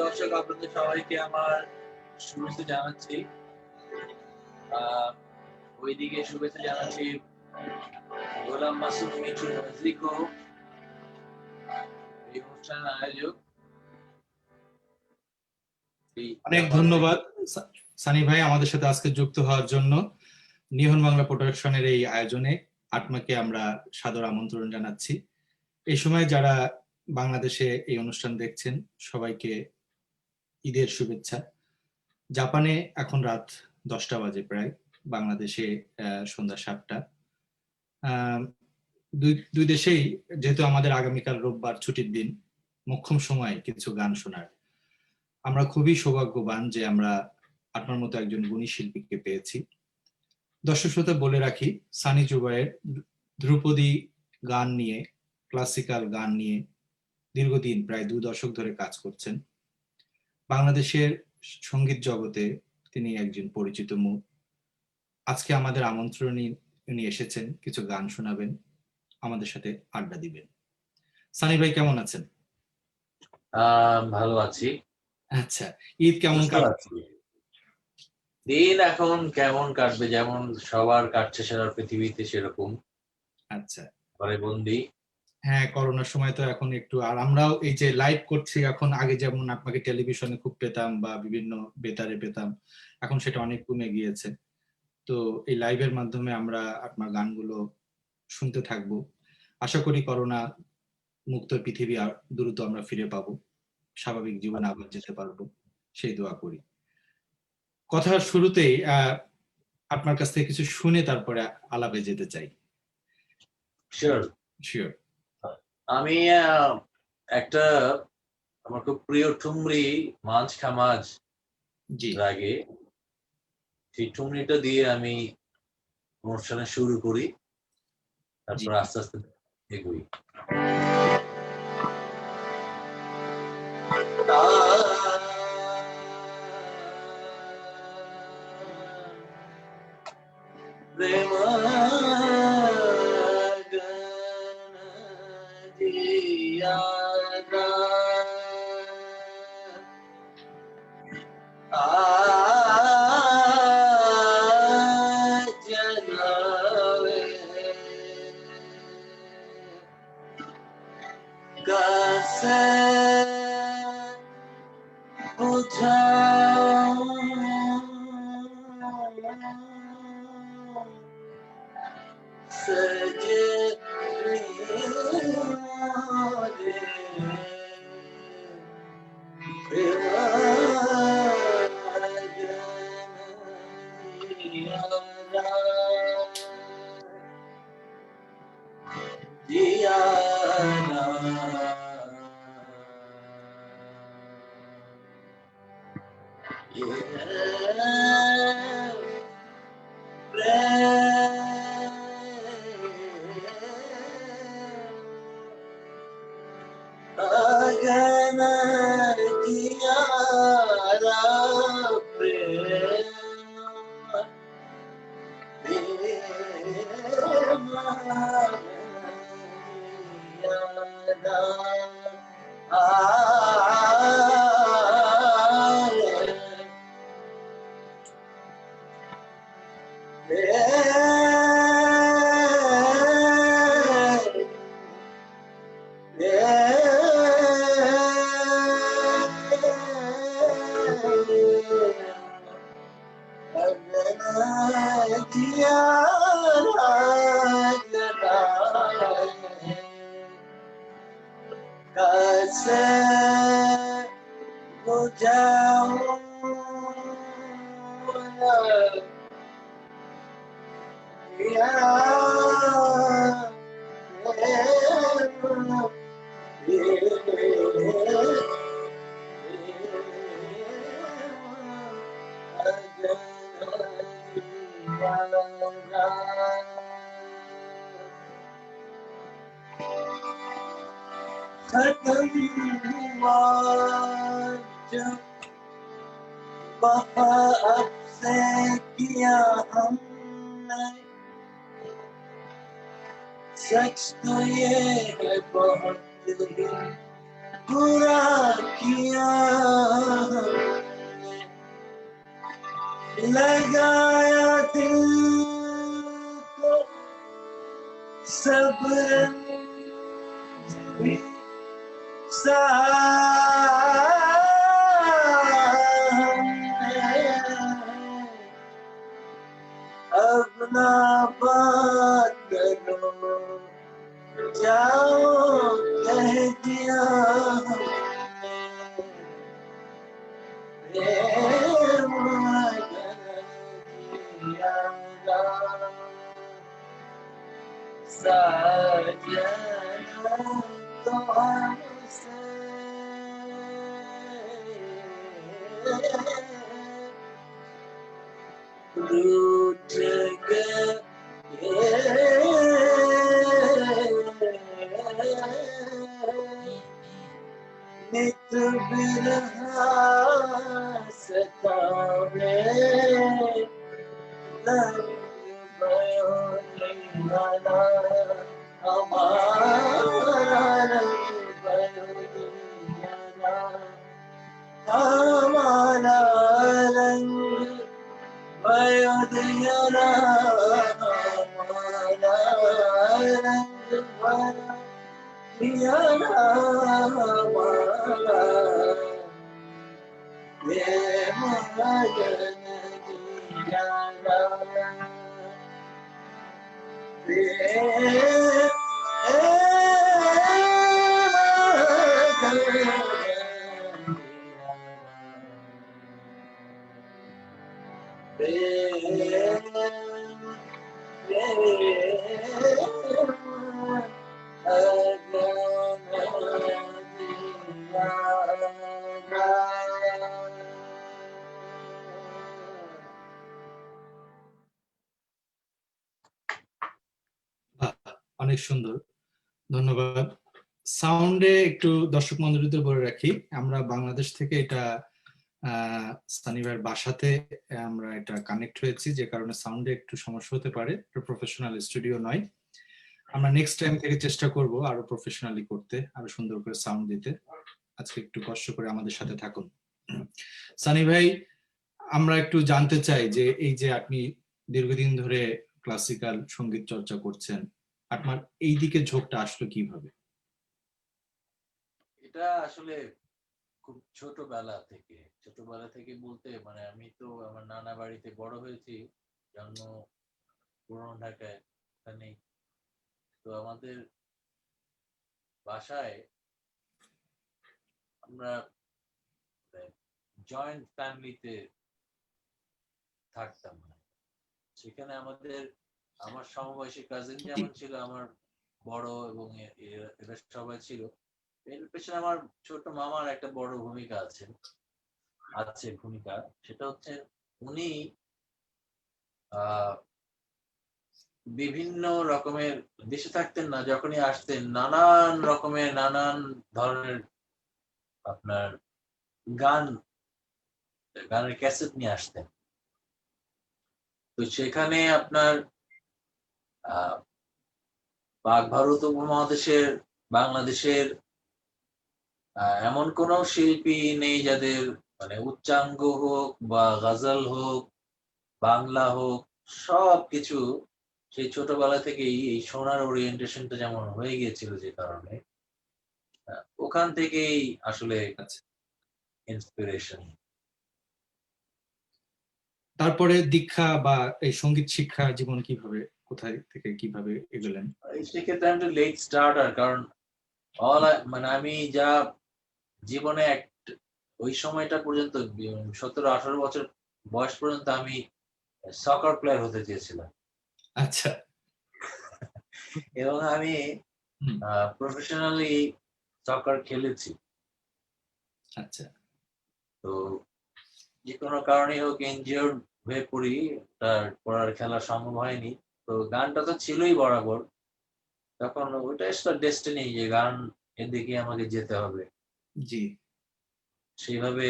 দর্শক, আপনাদের সবাইকে আমার শুভেচ্ছা জানাচ্ছি। ওইদিকে শুভেচ্ছা জানাচ্ছি গোলাম মাসুদ মিঠু মজিকো, এই অনুষ্ঠানের আয়োজক। অনেক ধন্যবাদ সানি ভাই আমাদের সাথে আজকে যুক্ত হওয়ার জন্য। নিহন বাংলা প্রোডাকশনের এই আয়োজনে আটমাকে আমরা সাদর আমন্ত্রণ জানাচ্ছি। এই সময় যারা বাংলাদেশে এই অনুষ্ঠান দেখছেন সবাইকে ঈদের শুভেচ্ছা। জাপানে এখন রাত 10টা বাজে প্রায়, বাংলাদেশে সন্ধ্যা 7টা। দুই দেশেই যেহেতু আমাদের আগামীকাল রোববার ছুটির দিন, মোক্ষম সময় কিছু গান শোনার। আমরা খুবই সৌভাগ্যবান যে আমরা আপনার মতো একজন গুণী শিল্পীকে পেয়েছি। দর্শক শ্রোতা বলে রাখি, সানি জুবায়ের ধ্রুপদী গান নিয়ে, ক্লাসিক্যাল গান নিয়ে দীর্ঘদিন প্রায় 2 দশক ধরে কাজ করছেন। বাংলাদেশের সঙ্গীত জগতে তিনি একজন পরিচিত মুখ। আজকে আমাদের আমন্ত্রণে উনি এসেছেন, কিছু গান শোনাবেন, আমাদের সাথে আড্ডা দিবেন। সানি ভাই কেমন আছেন? ভালো আছি। আচ্ছা, ঈদ কেমন কাটছে? দিন এখন কেমন কাটবে, যেমন সবার কাটছে সারা পৃথিবীতে সেরকম। আচ্ছা, ঘরে বন্দি। হ্যাঁ, করোনার সময় তো এখন একটু, আর আমরাও এই যে লাইভ করছি এখন, আগে যেমন আপনাকে টেলিভিশনে খুব পেতাম বা বিভিন্ন বেতারে পেতাম, এখন সেটা অনেক কমে গিয়েছে। তো এই লাইভের মাধ্যমে আমরা আপনার গানগুলো শুনতে থাকবো। আশা করি করোনা মুক্ত পৃথিবী আর দ্রুত আমরা ফিরে পাবো, স্বাভাবিক জীবনে আবার যেতে পারবো, সেই দোয়া করি। কথার শুরুতেই আপনার কাছ থেকে কিছু শুনে তারপরে আলাপে যেতে চাই। শিওর। আমি একটা আমার খুব প্রিয় ঠুমরি, মাছ খামাজ রাগে, সেই ঠুমরিটা দিয়ে আমি অনুষ্ঠানে শুরু করি, তারপর আস্তে আস্তে এগোই। कैसे बुझाऊं वफा अब से किया हमने सच तो ये है बहुत ही बुरा किया लगाया दिल को सब्र भी अब ना बात करो जाओ कह दिया रूठ नित बिरहा सतावे रंग भयो निहाना हमारा रंग भयो निहाना हमारा रंग भयो निहाना हमारा रंग भयो निहाना हमारा ये मगन निहाना অনেক সুন্দর, ধন্যবাদ। সাউন্ডে একটু দর্শক মন্ডলীদের বলে রাখি, আমরা বাংলাদেশ থেকে এটা সানি ভাইয়ের বাসাতে আমরা এটা কানেক্ট হয়েছি, যে কারণে সাউন্ডে একটু সমস্যা হতে পারে, প্রফেশনাল স্টুডিও নয়। আমরা নেক্সট টাইম থেকে চেষ্টা করব আরো প্রফেশনালি করতে, আরো সুন্দর করে সাউন্ড দিতে। আজকে একটু কষ্ট করে আমাদের সাথে থাকুন। সানি ভাই, আমরা একটু জানতে চাই যে এই যে আপনি দীর্ঘদিন ধরে ক্লাসিক্যাল সঙ্গীত চর্চা করছেন, আপনার এই দিকে ঝোঁকটা আসলো কিভাবে? এটা আসলে খুব ছোটবেলা থেকে বলতে মানে আমি তো আমার নানা বাড়িতে বড় হয়েছি, জন্ম পুরনো ঢাকায়, ওখানেই তো আমাদের বাসায় আমরা জয়েন্ট ফ্যামিলিতে থাকতাম। সেখানে আমার সমবয়সী কাজিন যেমন ছিল, আমার বড় এবং এরা সবাই ছিল। এর পেছনে আমার ছোট মামার একটা বড় ভূমিকা আছে। সেটা হচ্ছে উনি বিভিন্ন রকমের, দেশে থাকতেন না, যখনই আসতেন নানান ধরনের আপনার গানের ক্যাসেট নিয়ে আসতেন। তো সেখানে আপনার পাক ভারত উপমহাদেশের বাংলাদেশের এমন কোন শিল্পী নেই যাদের মানে উচ্চাঙ্গ হোক বা গজল হোক, বাংলা হোক, সবকিছু সেই ছোটবেলা থেকেই এই শোনার ওরিয়েন্টেশনটা যেমন হয়ে গিয়েছিল, যে কারণে ওখান থেকেই আসলে ইন্সপিরেশন। তারপরে দীক্ষা বা এই সঙ্গীত শিক্ষা জীবন কিভাবে, কোথায় থেকে কিভাবে এগোলেন? সেক্ষেত্রে আমি লেট স্টার্টার, কারণ মানে আমি যা জীবনে ওই সময়টা পর্যন্ত 17-18 বছর বয়স পর্যন্ত আমি সকার প্লেয়ার হতে চেয়েছিলাম। আচ্ছা। এবং আমি হুম, প্রফেশনালি সকার খেলেছি। আচ্ছা। তো যে কোনো কারণেই হোক ইনজিওর্ড হয়ে পড়ি। তারপর আর খেলা সম্ভব হয়নি। তো গানটা তো ছিলই বরাবর। তখন ওইটা আসলে ডেস্টিনি যে গান এর দিকেই আমাকে যেতে হবে। জি, সেইভাবে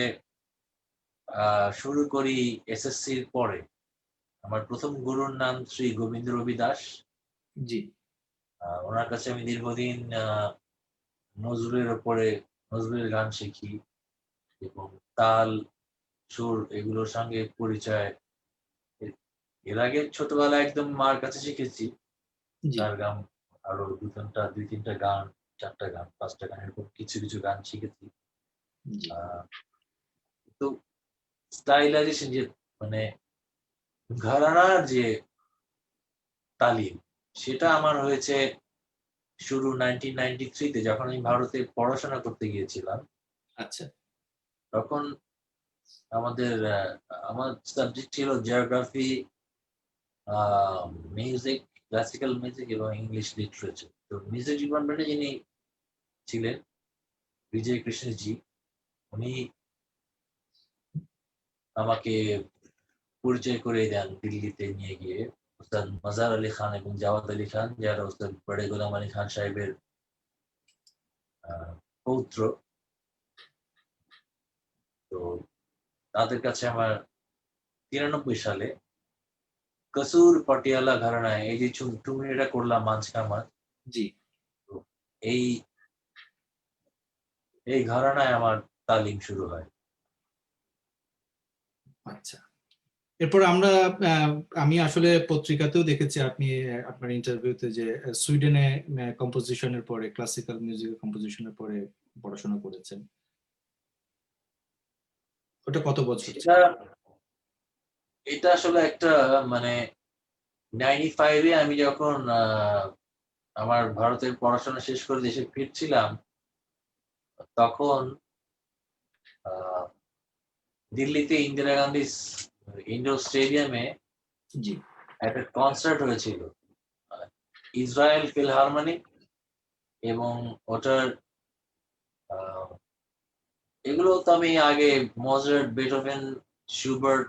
শুরু করি এসএসসির পরে। আমার ১ম গুরুর নাম শ্রী গোবিন্দ রবি দাস। জি, উনার কাছে আমি দীর্ঘদিন নজরুলের গান শিখি এবং তাল, সুর এগুলোর সঙ্গে পরিচয়। এ এর আগে ছোটবেলায় একদম মার কাছে শিখেছি। জি, তার গান আরো ২-৩ টা গান, ৪ টা গান, ৫ টা গান এরকম কিছু গান শিখেছি। জি। আ তো স্টাইলাইজেশন যে মানে ঘরানার যে তালিম সেটা আমার হয়েছে শুরু 1993 তে যখন আমি ভারতে পড়াশোনা করতে গিয়েছিলাম। আচ্ছা, তখন আমাদের আমার সাবজেক্ট ছিল জিওগ্রাফি, আ মিউজিক, ক্লাসিক্যাল মিউজিক এবং ইংলিশ লিটারেচার। তো মিউজিক ডিপার্টমেন্টে যিনি ছিলেন বিজয় কৃষ্ণজি, উনি আমাকে পরিচয় করিয়ে দেন দিল্লিতে নিয়ে গিয়ে উস্তাদ মাজার আলী খান এবং জাওয়াদ আলী খান যারা উস্তাদ বড়ে গোলাম আলী খান সাহেবের আ পৌত্র। তো তাদের কাছে আমার 93 সালে কসুর পাটিয়ালা ঘরানায় এই যে তুমি এটা করলাম মাঝ কামার। জি, তো এই এই ঘরানায় আমার তালিম শুরু হয়। আচ্ছা। এরপর আমরা আহ, আমি আসলে পত্রিকাতেও দেখেছি আপনি আপনার ইন্টারভিউতে যে সুইডেনে কম্পোজিশনের পরে ক্লাসিক্যাল মিউজিক কম্পোজিশনের পরে পড়াশোনা করেছেন। ওটা কত বছর ছিল? সেটা এটা আসলে একটা মানে 95 এ আমি যখন আমার ভারতের পড়াশোনা শেষ করে দেশে ফিরছিলাম, তখন আ দিল্লিতে ইন্দিরা গান্ধী ইন্ডোর স্টেডিয়ামে জি, একটা কনসার্ট হয়েছিল। আ ইসরায়েল ফিলহারমনিক এবং ওটার আ এগুলো তো আমি আগে মজার্ট, বেথোভেন, শুবার্ট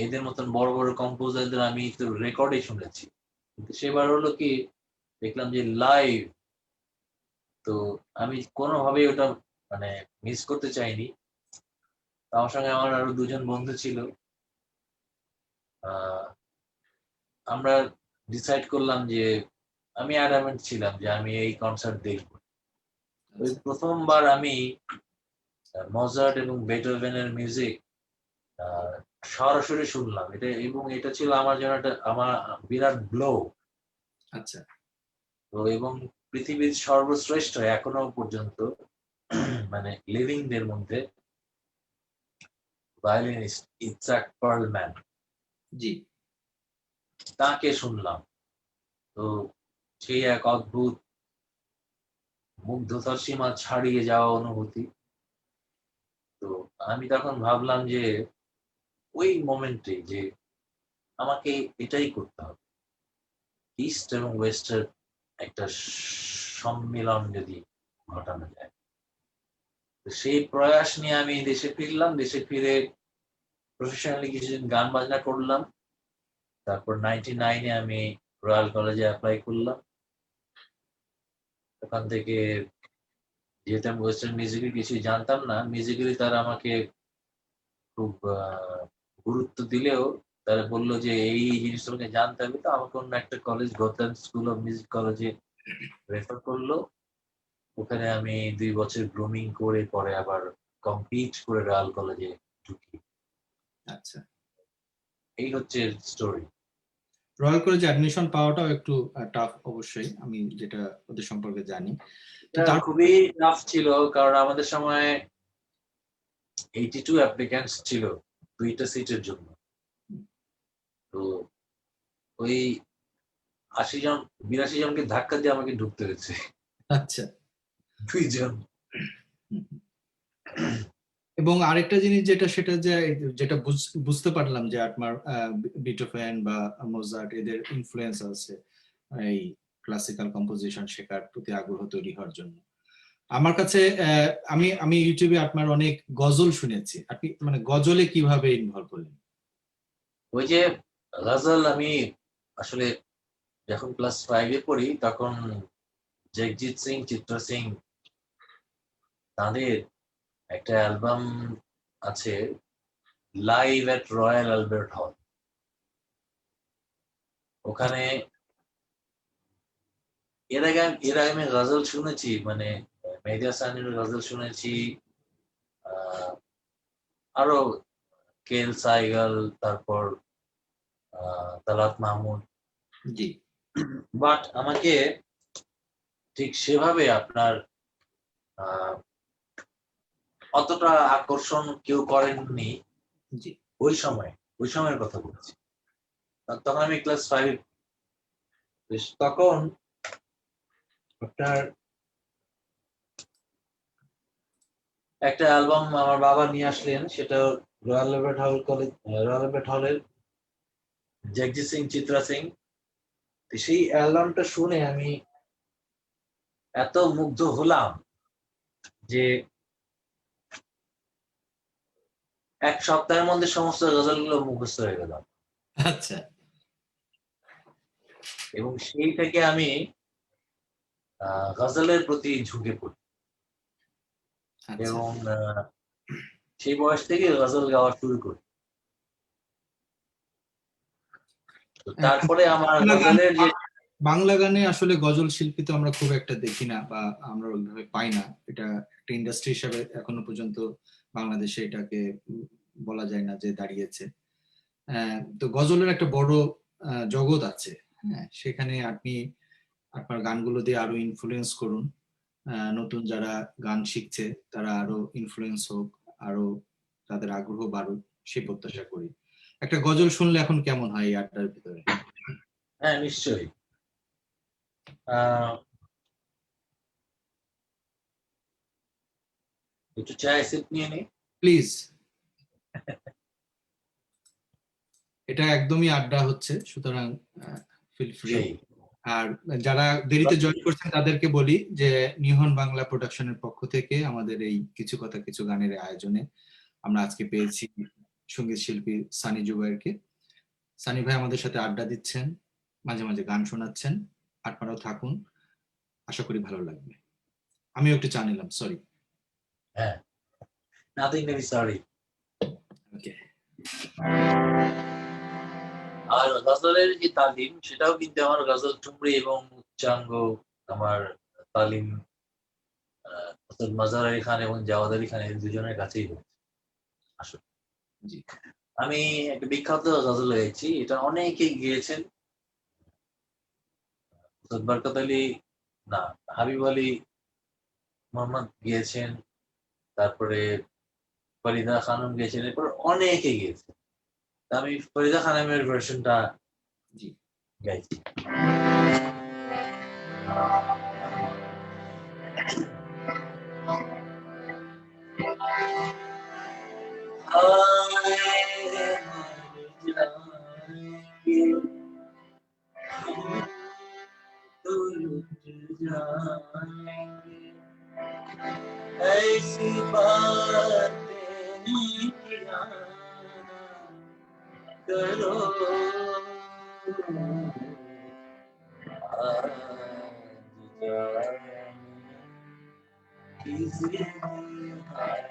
এদের মতন বড় কম্পোজারদের আমি তো রেকর্ডে শুনেছি। কিন্তু সেবার হলো কি দেখলাম যে লাইভ। তো আমি কোনভাবেই ওটা মানে মিস করতে চাইনি। তো আমার সঙ্গে আমার আরো ২ জন বন্ধু ছিল। আ আমরা ডিসাইড করলাম যে আমি অ্যাডামেন্ট ছিলাম যে আমি এই কনসার্ট দেখব। ওই আচ্ছা, ১ম বার আমি মজার্ট এবং বেথোভেনের মিউজিক আ সরাসরি শুনলাম। এটা ছিল আমার জন্য আমার বিরাট ব্লো। আচ্ছা, তো এবং পৃথিবীর সর্বশ্রেষ্ঠ এখনো পর্যন্ত মানে লিভিং দের মধ্যে ভায়োলিনিস্ট ইটজাক পার্লম্যান জি, তাকে শুনলাম। তো সেই এক অদ্ভুত মুগ্ধতার সীমা ছাড়িয়ে যাওয়া অনুভূতি। তো আমি তখন ভাবলাম যে ওই মোমেন্টে যে আমাকে এটাই করতে হবে। ইস্ট এবং ওয়েস্ট এর একটা সম্মিলন যদি ঘটানো যায়। তো সেই প্রয়াস নিয়ে আমি দেশে ফিরলাম। দেশে ফিরে প্রফেশনালি কিছুদিন গান বাজনা করলাম। তারপর 99 এ আমি রয়্যাল কলেজে এপ্লাই করলাম। ওখান থেকে যেহেতু আমি ওয়েস্টার্ন মিউজিকের কিছুই জানতাম না, মিউজিক্যালি তারা আমাকে খুব গুরুত্ব দিলেও তারা বলল যে, এই জিনিসটা তোমাকে জানতে হবে। তো আমাকে অন্য একটা college Gautam school of music কলেজে রেফার করলো। ওখানে আমি ২ বছর গ্রুমিং করে পরে আবার কমপ্লিট করে রয়্যাল কলেজে ঢুকি। আচ্ছা। এই হচ্ছে স্টোরি। রয়্যাল কলেজে অ্যাডমিশন পাওয়াটাও একটু টাফ অবশ্যই, আমি যেটা ওদের সম্পর্কে জানি। তো এটা তার খুবই টাফ ছিল কারণ আমাদের সময় 82 অ্যাপ্লিক্যান্টস ছিল ২ টা সিটের জন্য। তো ওই ৮০ জন ৮২ জনকে ধাক্কা দিয়ে আমাকে ঢুকতে হয়েছে। আচ্ছা, দুইজন। এবং আরেকটা জিনিস যেটা সেটা যে যেটা বুঝতে পারলাম যে আপনার বিটোফেন বা মোজার্ট এদের ইনফ্লুয়েন্স আছে এই ক্লাসিক্যাল কম্পোজিশন শেখার প্রতি আগ্রহ তৈরি হওয়ার জন্য। আমার কাছে আমি আমি ইউটিউবে আপনার অনেক গজল শুনেছি, আপনি মানে গজলে কিভাবে ইনভলভ হলেন? ওই যে গজল আমি আসলে যখন ক্লাস 5-এ পড়ি তখন জগজিৎ সিং, চিত্রা সিং তাদের একটা অ্যালবাম আছে, লাইভ এট রয়্যাল অ্যালবার্ট হল। ওখানে এর আগে আমি গজল শুনেছি, মানে মেহেদী হাসানের গজল শুনেছি, আরো কেএল সাইগাল, তারপর তালাত মাহমুদ। জি। বাট আমাকে ঠিক সেভাবে আপনার অতটা আকর্ষণ কেউ করেননি জি। ওই সময়ের কথা বলছি। তখন আমি ক্লাস 5 তখন আপনার একটা অ্যালবাম আমার বাবা নিয়ে আসলেন, সেটা রয়্যাল অ্যালবার্ট হলের জগজিৎ সিং, চিত্রা সিং। সেই অ্যালবামটা শুনে আমি এত মুগ্ধ হলাম যে এক সপ্তাহের মধ্যে সমস্ত গজলগুলো মুখস্থ হয়ে গেল। আচ্ছা। এবং সেই থেকে আমি গজলের প্রতি ঝুঁকে পড়ি আচ্ছা। এবং সেই বয়স থেকে গজল গাওয়া শুরু করি। তারপরে আমার গজলের যে বাংলা গানে আসলে গজল শিল্পী তো আমরা খুব একটা দেখি না বা আমরা ওইভাবে পাই না, এটা একটা ইন্ডাস্ট্রি হিসাবে এখনো পর্যন্ত বাংলাদেশে এটাকে বলা যায় না যে দাঁড়িয়েছে। তো গজলের একটা বড় জগৎ আছে, হ্যাঁ, সেখানে আপনি আপনার গানগুলো দিয়ে আরো ইনফ্লুয়েন্স করুন, নতুন যারা গান শিখছে তারা আরো ইনফ্লুয়েন্স হোক, আরো তাদের আগ্রহ বাড়ুক, সে প্রত্যাশা করি। একটা গজল শুনলে এখন কেমন হয় এই আড্ডার ভিতরে? হ্যাঁ, নিশ্চয়ই। একটু চা সিপ নিয়ে নি প্লিজ। এটা একদমই আড্ডা হচ্ছে, সুতরাং ফিল ফ্রি। সেই আর যারা দেরিতে জয়েন করছেন তাদেরকে বলি যে নিহন বাংলা প্রোডাকশনের পক্ষ থেকে আমাদের এই কিছু কথা কিছু গানের আয়োজনে আমরা আজকে পেয়েছি সঙ্গীত শিল্পী সানি জুবাইরকে। সানি ভাই আমাদের সাথে আড্ডা দিচ্ছেন, মাঝে মাঝে গান শোনাচ্ছেন, আপনারাও থাকুন, আশা করি ভালো লাগবে। আমিও একটু চা নিলাম, সরি। হ্যাঁ, নাথিং টু বি সরি। ওকে। আর গজলের যে তালিম, সেটাও কিন্তু আমার গজল ঠুমরি এবং উচ্চাঙ্গ আমার তালিম মাজার আলী খান এবং জাওয়াদ আলী খান এই দুজনের কাছেই হয়েছে আসলে। জি। আমি একটা বিখ্যাত গজল গাইছি, এটা অনেকেই গিয়েছেন। বরকত আলী, না, হাবিব আলী মোহাম্মদ গিয়েছেন, তারপরে ফরিদা খানম গিয়েছেন, এরপর অনেকে গিয়েছে। আমি ফরিদা খানমের ভার্সনটা জি। গাইছি। ऐसी बातें किया करो आज जाने किसी हाथ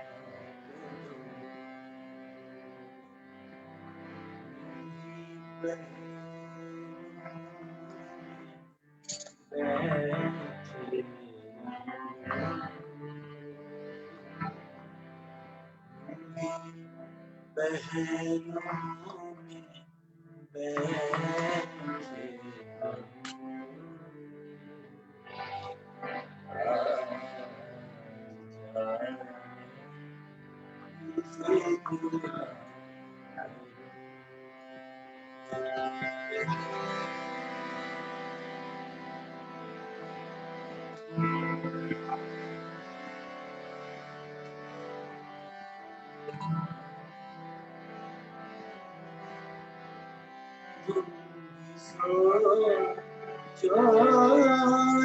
बैठे बहनों में बैठे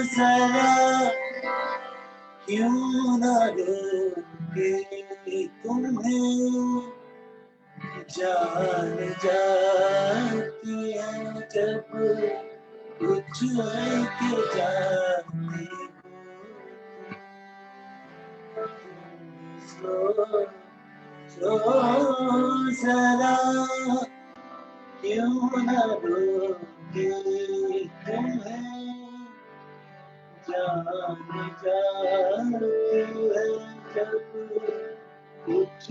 जरा क्यों न रोके तुम्हें जान जाती है जब कुछ के जाती जरा क्यों न रोके तुम्हें जान जाती है जब कुछ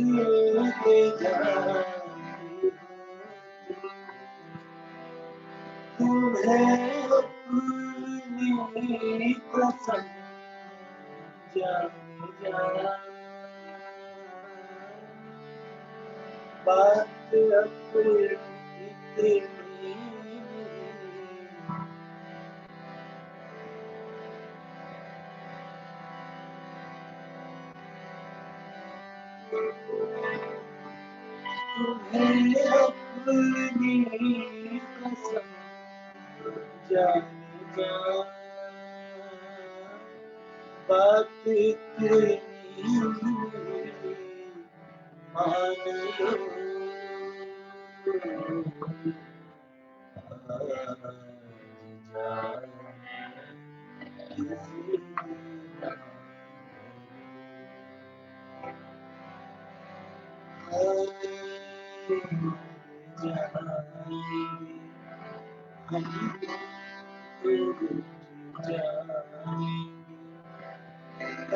के जाती तुम्हें अपनी कसम जान जा बात अपनी तुम्हें अपनी कसम जान जा बात इतनी मान लो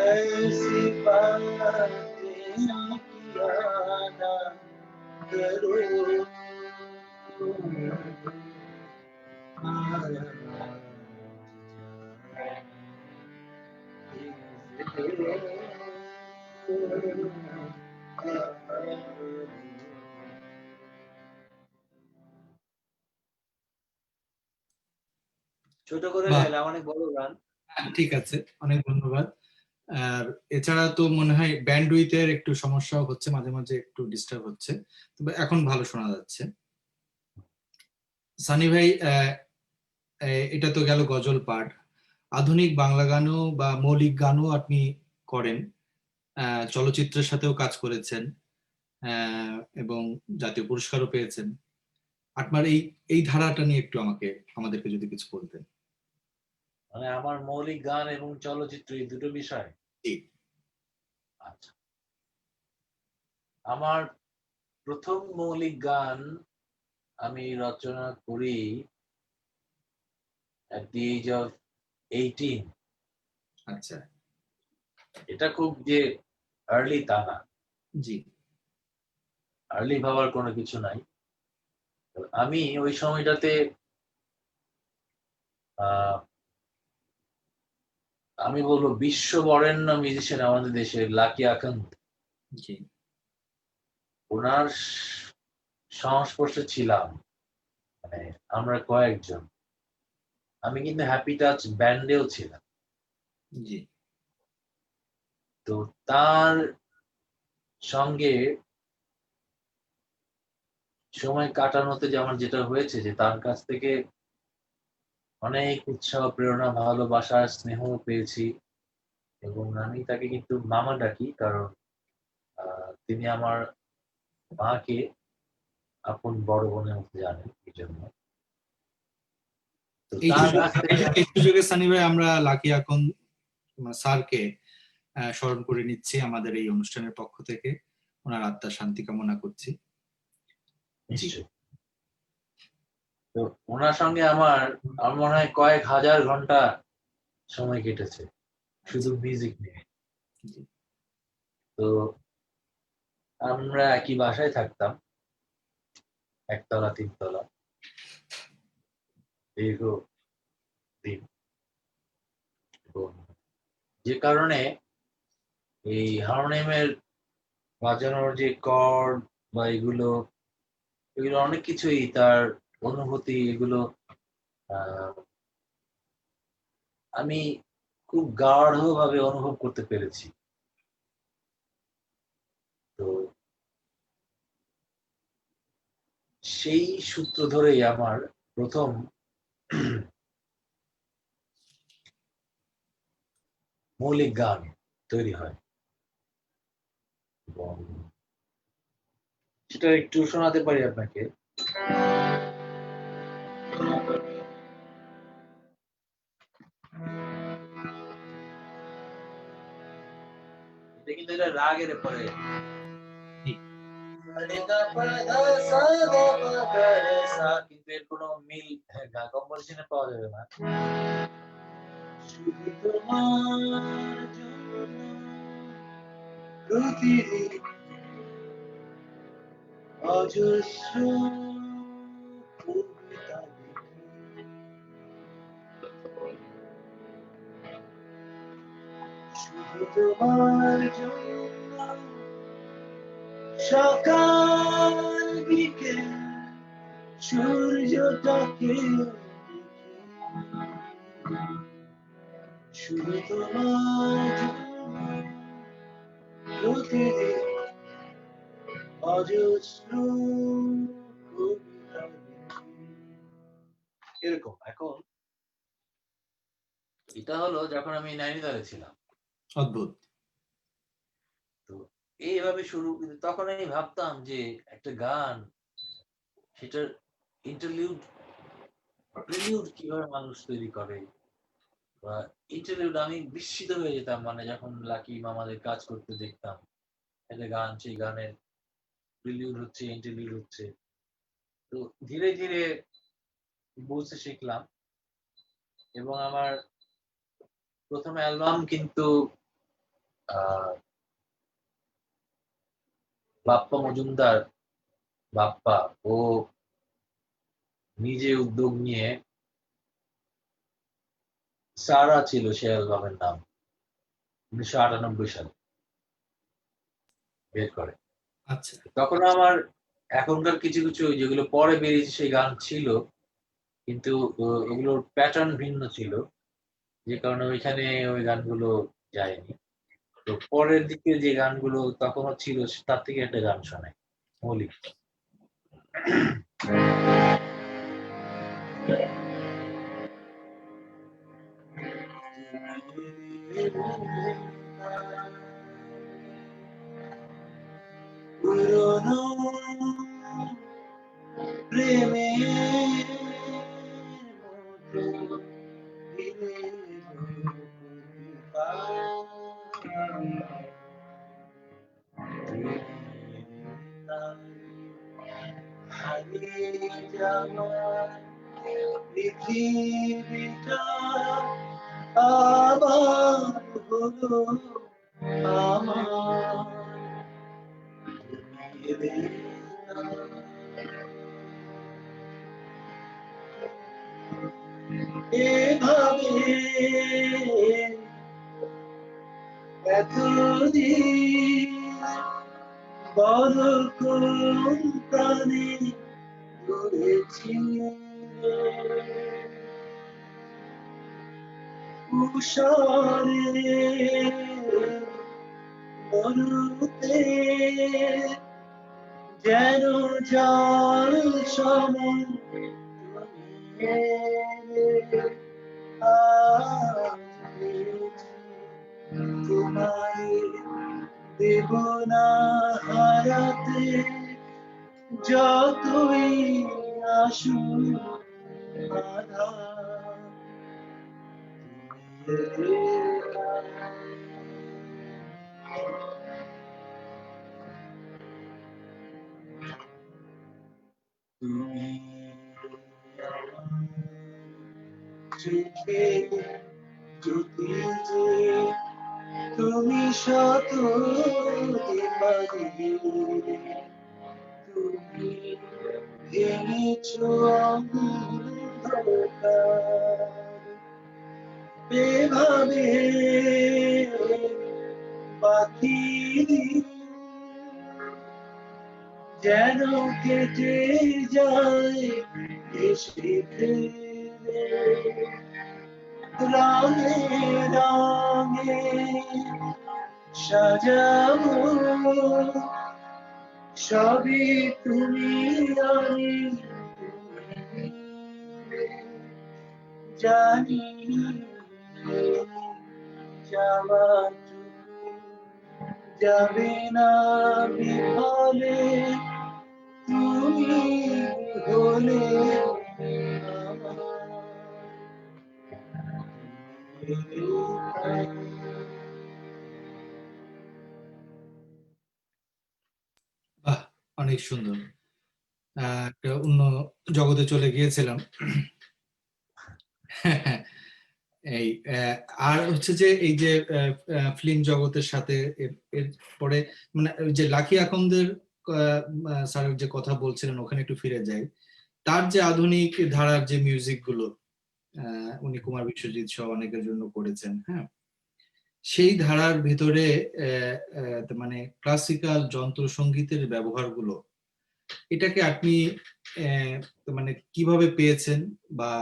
ऐसी बातें किया ना करो ছোট করে বাহ, গাইলাম, অনেক বড় গান। ঠিক আছে, অনেক ধন্যবাদ। আর এছাড়া তো মনে হয় ব্যান্ডউইথের একটু সমস্যাও হচ্ছে, মাঝে মাঝে একটু ডিস্টার্ব হচ্ছে, তবে এখন ভালো শোনা যাচ্ছে। সানি ভাই, এটা তো গেল গজল পাঠ। আধুনিক বাংলা গানও বা মৌলিক গানও আপনি করেন, চলচ্চিত্রের সাথেও কাজ করেছেন, এবং জাতীয় পুরস্কারও পেয়েছেন। আপনার এই এই ধারাটা নিয়ে একটু আমাদেরকে যদি কিছু বলতেন। মানে আমার মৌলিক গান এবং চলচ্চিত্র এই দুটো বিষয়। জি। আচ্ছা, আমার প্রথম মৌলিক গান আমি রচনা করি at the age of 18। আচ্ছা। এটা খুব যে আর্লি তা না, জি। আর্লি ভাবার কোনো কিছু নাই। আমি ওই সময়টাতে আমি বলবো বিশ্ব বরেণ্য মিউজিশিয়ান আমাদের দেশের লাকি আকান্ত, জি। ওনার সংস্পর্শে ছিলাম। মানে আমরা কয়েকজন, আমি কিন্তু হ্যাপি টাচ ব্যান্ডেও ছিলাম। জি। তো তার সঙ্গে সময় কাটানোতে যে আমার যেটা হয়েছে, যে তার কাছ থেকে অনেক উৎসাহ, প্রেরণা, ভালোবাসা, স্নেহ পেয়েছি। এবং আমি তাকে কিন্তু মামা ডাকি, কারণ তিনি আমার মাকে আপন বড় বোনের মতো জানেন, এই জন্য। তো এই তার সুযোগে কাছ থেকে এই সুযোগে সানি ভাই, আমরা লাকি এখন স্যারকে স্মরণ করে নিচ্ছি আমাদের এই অনুষ্ঠানের পক্ষ থেকে। ওনার আত্মার শান্তি কামনা করছি। জি। নিশ্চয়। তো ওনার সঙ্গে আমার আমার মনে হয় কয়েক হাজার ঘন্টা সময় কেটেছে শুধু মিউজিক নিয়ে। জি। তো আমরা একই বাসায় থাকতাম, একতলা তিনতলা, দীর্ঘ দিন। এবং যে কারণে এই হারমোনিয়ামের বাজানোর যে কর্ড বা এগুলো এগুলো অনেক কিছুই, তার অনুভূতি, এগুলো আমি খুব গাঢ়ভাবে অনুভব করতে পেরেছি। তো সেই সূত্র ধরেই আমার প্রথম মৌলিক গান তৈরি হয় এবং সেটা একটু শোনাতে পারি আপনাকে। এটা কিন্তু এটা রাগের পরে কিন্তু এর কোনো মিল কম্পোজিশনে পাওয়া যাবে না। শুধু তোমার জন্য প্রতিদিন অজস্র কবিতা লিখি। শুধু তোমার জন্য সকাল বিকেল সূর্যটাকে শুধু তোমার জন্য প্রতিদিন অজস্র কবিতা লিখি। এরকম। এখন এটা হলো যখন আমি নাইনিতালে ছিলাম। অদ্ভুত। তো এইভাবে শুরু, কিন্তু তখন আমি ভাবতাম যে একটা গান, সেটার ইন্টারলিউড প্রিলিউড কিভাবে মানুষ তৈরি করে, বা ইন্টারলিউড আমি বিস্মিত হয়ে যেতাম, মানে যখন লাকি মামাদের কাজ করতে দেখতাম একটা গান, সেই গানের প্রিলিউড হচ্ছে, ইন্টারলিউড হচ্ছে। তো ধীরে ধীরে বুঝতে শিখলাম এবং আমার প্রথম অ্যালবাম কিন্তু বাপ্পা মজুমদার, বাপ্পা ও নিজে উদ্যোগ নিয়ে, সারা ছিল সে অ্যালবামের নাম, 1998 সালে বের করে। আচ্ছা, তখন আমার এখনকার কিছু কিছু যেগুলো পরে বেরিয়েছে সেই গান ছিল, কিন্তু ওগুলোর প্যাটার্ন ভিন্ন ছিল, যে কারণে ওইখানে ওই গানগুলো যায়নি। তো পরের দিকে যে গানগুলো তখনও ছিল তার থেকে একটা গান শোনাই, মৌলিক। পুরনো প্রেমের মতো ধীরে হারিয়ে যাওয়া পৃথিবীটা আবার হলো আমার। এভাবে এতদিন বড় কোন প্রাণী ঘুরেছি, উষারে মরুতে যেন জল সমন তোমায় দেব না হারাতে, যতই আসুক বাধা। তুমি চোখে জ্যোতি যে, তুমি শত দীপালি, তুমি ভেঙেছ অন্ধকার। এভাবে বাকি যেন কেটে যায় এসে ফিরে, রঙে রঙে সাজাবো সবই তুমি আমি। জানি যাওয়ার যাবে না বিফলে তুমি হলে বাহ, অনেক সুন্দর। একটা অন্য জগতে চলে গিয়েছিলাম। এই আর হচ্ছে যে এই যে ফিল্ম জগতের সাথে এর পরে মানে ওই যে লাকি আকন্দের স্যার যে কথা বলছিলেন ওখানে একটু ফিরে যাই। তার যে আধুনিক ধারার যে মিউজিক গুলো উনি কুমার বিশ্বজিৎ সহ অনেকের জন্য করেছেন, হ্যাঁ, সেই ধারার ভিতরে মানে ক্লাসিক্যাল যন্ত্র সঙ্গীতের ব্যবহারগুলো, এটাকে আপনি মানে কিভাবে পেয়েছেন বা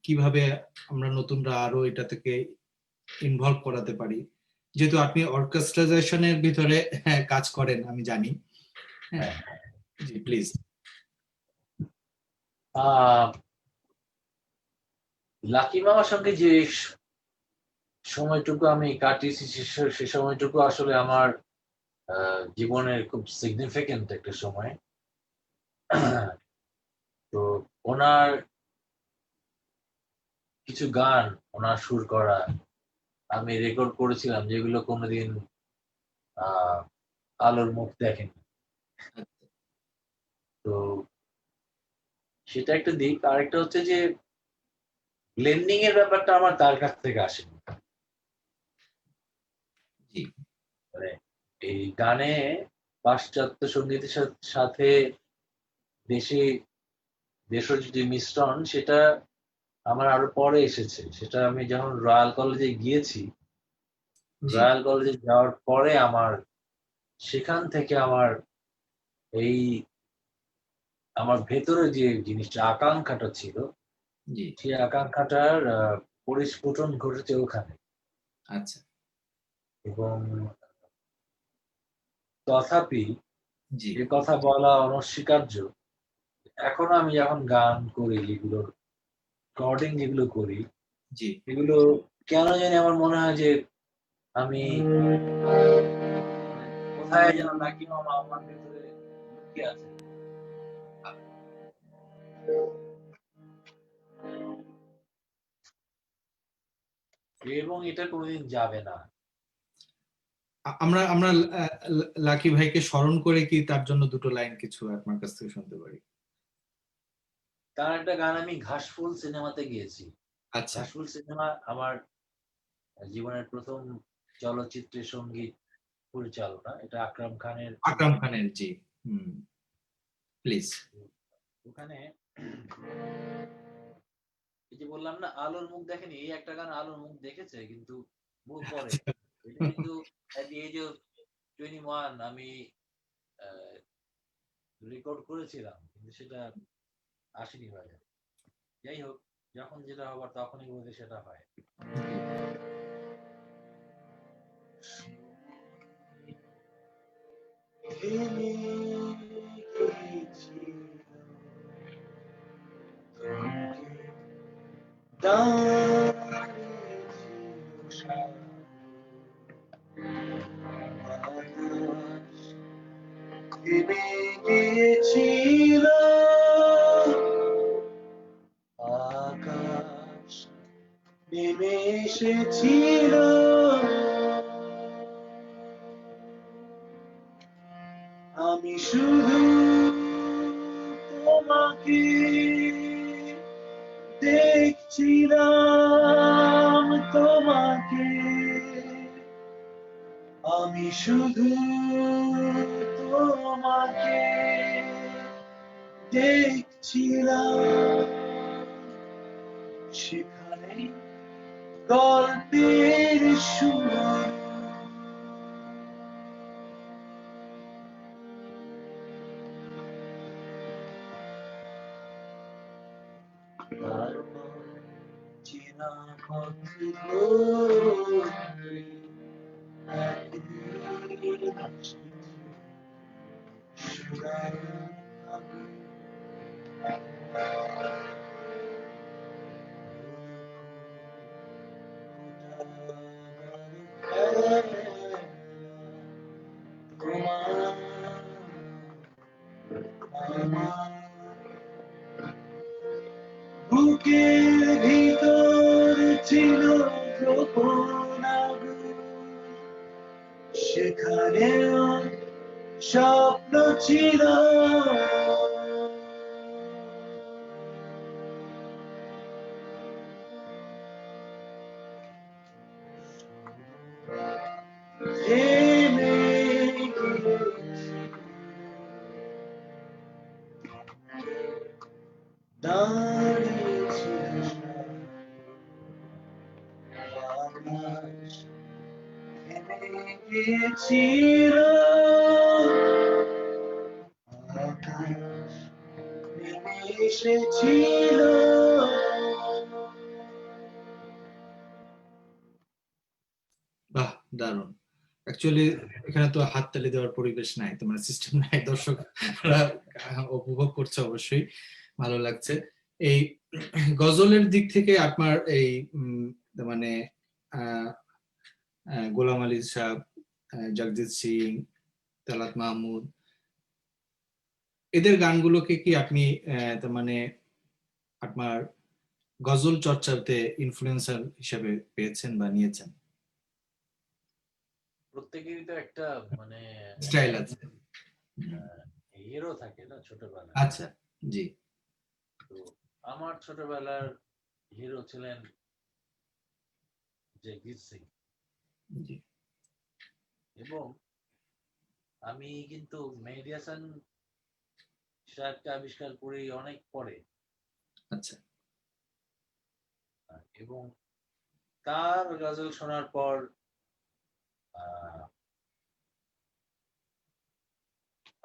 কিভাবে আমরা নতুনরা আরো এটা থেকে ইনভলভ করাতে পারি, যেহেতু আপনি অর্কেস্ট্রাইজেশনের ভিতরে কাজ করেন আমি জানি। হ্যাঁ, জি প্লিজ। লাকি মামার সঙ্গে যে সময়টুকু আমি কাটিয়েছি সে সময়টুকু আসলে আমার জীবনের খুব সিগনিফিকেন্ট একটা সময়। তো ওনার কিছু গান, ওনার সুর করা আমি রেকর্ড করেছিলাম যেগুলো কোনোদিন আহ আলোর মুখ দেখেনি। তো সেটা একটা দিক। আরেকটা হচ্ছে যে ব্লেন্ডিং এর ব্যাপারটা আমার তার কাছ থেকে আসেনি। জি, মানে এই গানে পাশ্চাত্য সঙ্গীতের সাথে দেশি দেশের যে মিশ্রণ, সেটা আমার আরো পরে এসেছে। সেটা আমি যখন রয়্যাল কলেজে গিয়েছি, জি, রয়্যাল কলেজে যাওয়ার পরে আমার সেখান থেকে এই আমার ভেতরে যে জিনিসটা আকাঙ্ক্ষাটা ছিল, জি, সেই আকাঙ্ক্ষাটার পরিস্ফুটন ঘটেছে ওখানে। আচ্ছা, এবং তথাপি জি, এ কথা বলা অনস্বীকার্য, এখনো আমি যখন গান করি, যেগুলো রেকর্ডিং যেগুলো করি, জি। এগুলো কেন জানি আমার মনে হয় যে আমি কোথায় যেন লাকি মামা আমার ভেতরে লুকিয়ে আছে। এবং এটা কোনোদিন যাবে না। আমরা আমরা লাকি ভাইকে স্মরণ করে কি তার জন্য দুটো লাইন কিছু আপনার কাছ থেকে শুনতে পারি? তার একটা গান আমি ঘাসফুল সিনেমাতে গিয়েছি। আচ্ছা, ঘাসফুল সিনেমা আমার জীবনের প্রথম চলচ্চিত্রের সঙ্গীত পরিচালনা। এটা আকরাম খানের আকরাম ছবি। খানের, জি, হুম, প্লিজ। ওখানে এই যে বললাম না আলোর মুখ দেখেনি, এই একটা গান আলোর মুখ দেখেছে কিন্তু বহু পরে। এটা কিন্তু at the age of 21 আমি রেকর্ড করেছিলাম, কিন্তু সেটা আসেনি বাজারে। যাই হোক, যখন যেটা হবার তখনই বোধহয় সেটা হয়। থেমে গিয়েছিল আকাশ, নেমে এসেছিল আমি শুধু তোমাকে দেখছিলাম, তোমাকে আমি শুধু তোমাকে দেখছিলাম। সেখানে গল্পের শুরু, তারপর চেনা পথ ধরে একদিন শুধাই আমি গোপন আগুন, সেখানেও স্বপ্ন ছিল। থেমে গিয়েছি, দাঁড়িয়েছিল আকাশ, থেমে গিয়েছিল আকাশ, নেমে এসেছিল। বাহ, দারুণ। অ্যাকচুয়ালি এখানে তো হাততালি দেওয়ার পরিবেশ নাই, তোমার সিস্টেম নাই, দর্শকরা উপভোগ করছে, অবশ্যই ভালো লাগছে। এই গজলের দিক থেকে আপনার এই মানে গোলাম আলী সাহেব, জগজিৎ সিং, তালাত মাহমুদ, এদের গানগুলোকে কি আপনি তার মানে আপনার গজল চর্চাতে ইনফ্লুয়েন্সার হিসেবে পেয়েছেন বা নিয়েছেন? প্রত্যেকেরই তো একটা মানে স্টাইল আছে। হিরো থাকে না ছোটবেলায়। আচ্ছা, জি। তো আমার ছোটবেলার হিরো ছিলেন জগজিৎ সিং, জি। এবং আমি কিন্তু মেহেদী হাসান সাহেবকে আবিষ্কার করি অনেক পরে। আচ্ছা। এবং তার গজল শোনার পর আহ,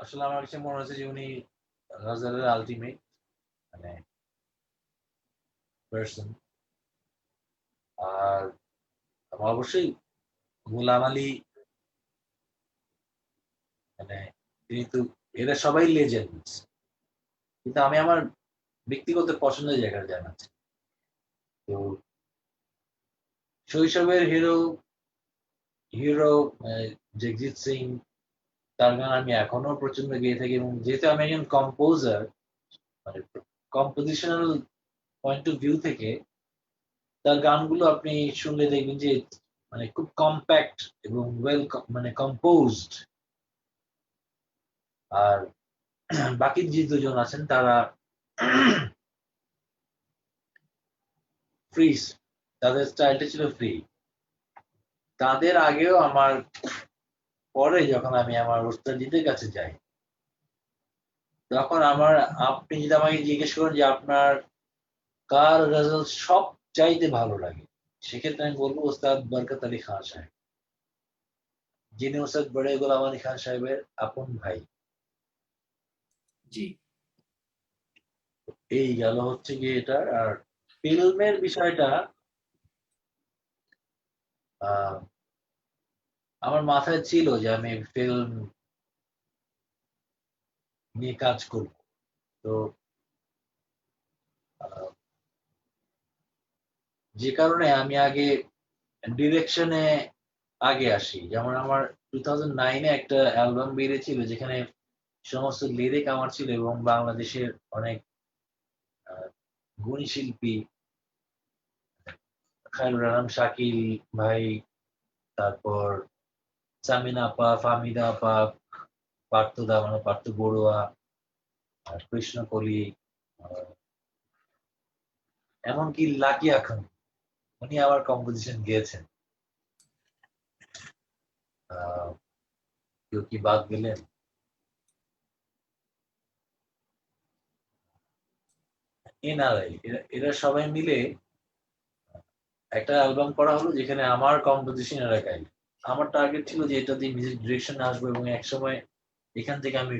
আসলে আমার কাছে মনে হচ্ছে যে উনি গজলের আলটিমেট মানে পার্সন। আর অবশ্যই গোলাম আলী, মানে তিনি তো, এরা সবাই লেজেন্ড, কিন্তু আমি আমার ব্যক্তিগত পছন্দের জায়গায় জানাচ্ছি। তো শৈশবের হিরো হিরো জগজিৎ সিং, তার গান আমি এখনো প্রচন্ড গেয়ে থাকি। এবং যেহেতু আমি একজন কম্পোজার, মানে কম্পোজিশনাল পয়েন্ট অফ ভিউ থেকে তার গানগুলো আপনি শুনলে দেখবেন যে মানে খুব কম্প্যাক্ট এবং ওয়েল মানে কম্পোজড। আর বাকি যে দুজন আছেন তারা ফ্রি, তাদের স্টাইলটা ছিল ফ্রি। তাদের আগেও আমার, পরে যখন আমি আমার ওস্তাদিদের কাছে যাই, তখন আমার, আপনি যদি আমাকে জিজ্ঞেস করেন যে আপনার কার গজল সব চাইতে ভালো লাগে, সেক্ষেত্রে আমি বলবো ওস্তাদ বরকত আলী খান সাহেব, যিনি ওস্তাদ বড়ে গোলাম আলী খান সাহেবের আপন ভাই। জি। এই গেল হচ্ছে গিয়ে এটা। আর ফিল্মের বিষয়টা আমার মাথায় ছিল যে আমি ফিল্ম নিয়ে কাজ করব। তো যে কারণে আমি আগে ডিরেকশনে আগে আসি। যেমন আমার 2009-এ একটা অ্যালবাম বেরিয়েছিল যেখানে সমস্ত লিরিক আমার ছিল, এবং বাংলাদেশের অনেক গুণী শিল্পী, খায়রুল আলম শাকিল ভাই, তারপর সামিনা আপা, ফাহমিদা আপা, পার্থদা মানে পার্থ বড়ুয়া, কৃষ্ণ কলি, এমনকি লাকি আখান, উনি আবার কম্পোজিশন গেয়েছেন। কেউ কি বাদ গেলেন? এনআরআই, এরা সবাই মিলে একটা অ্যালবাম করা হলো যেখানে আমার কম্পোজিশন এরা গাইল। আমার টার্গেট ছিল যে এটা দিয়ে মিউজিক ডিরেকশন আসবো, এবং একসময় এখান থেকে আমি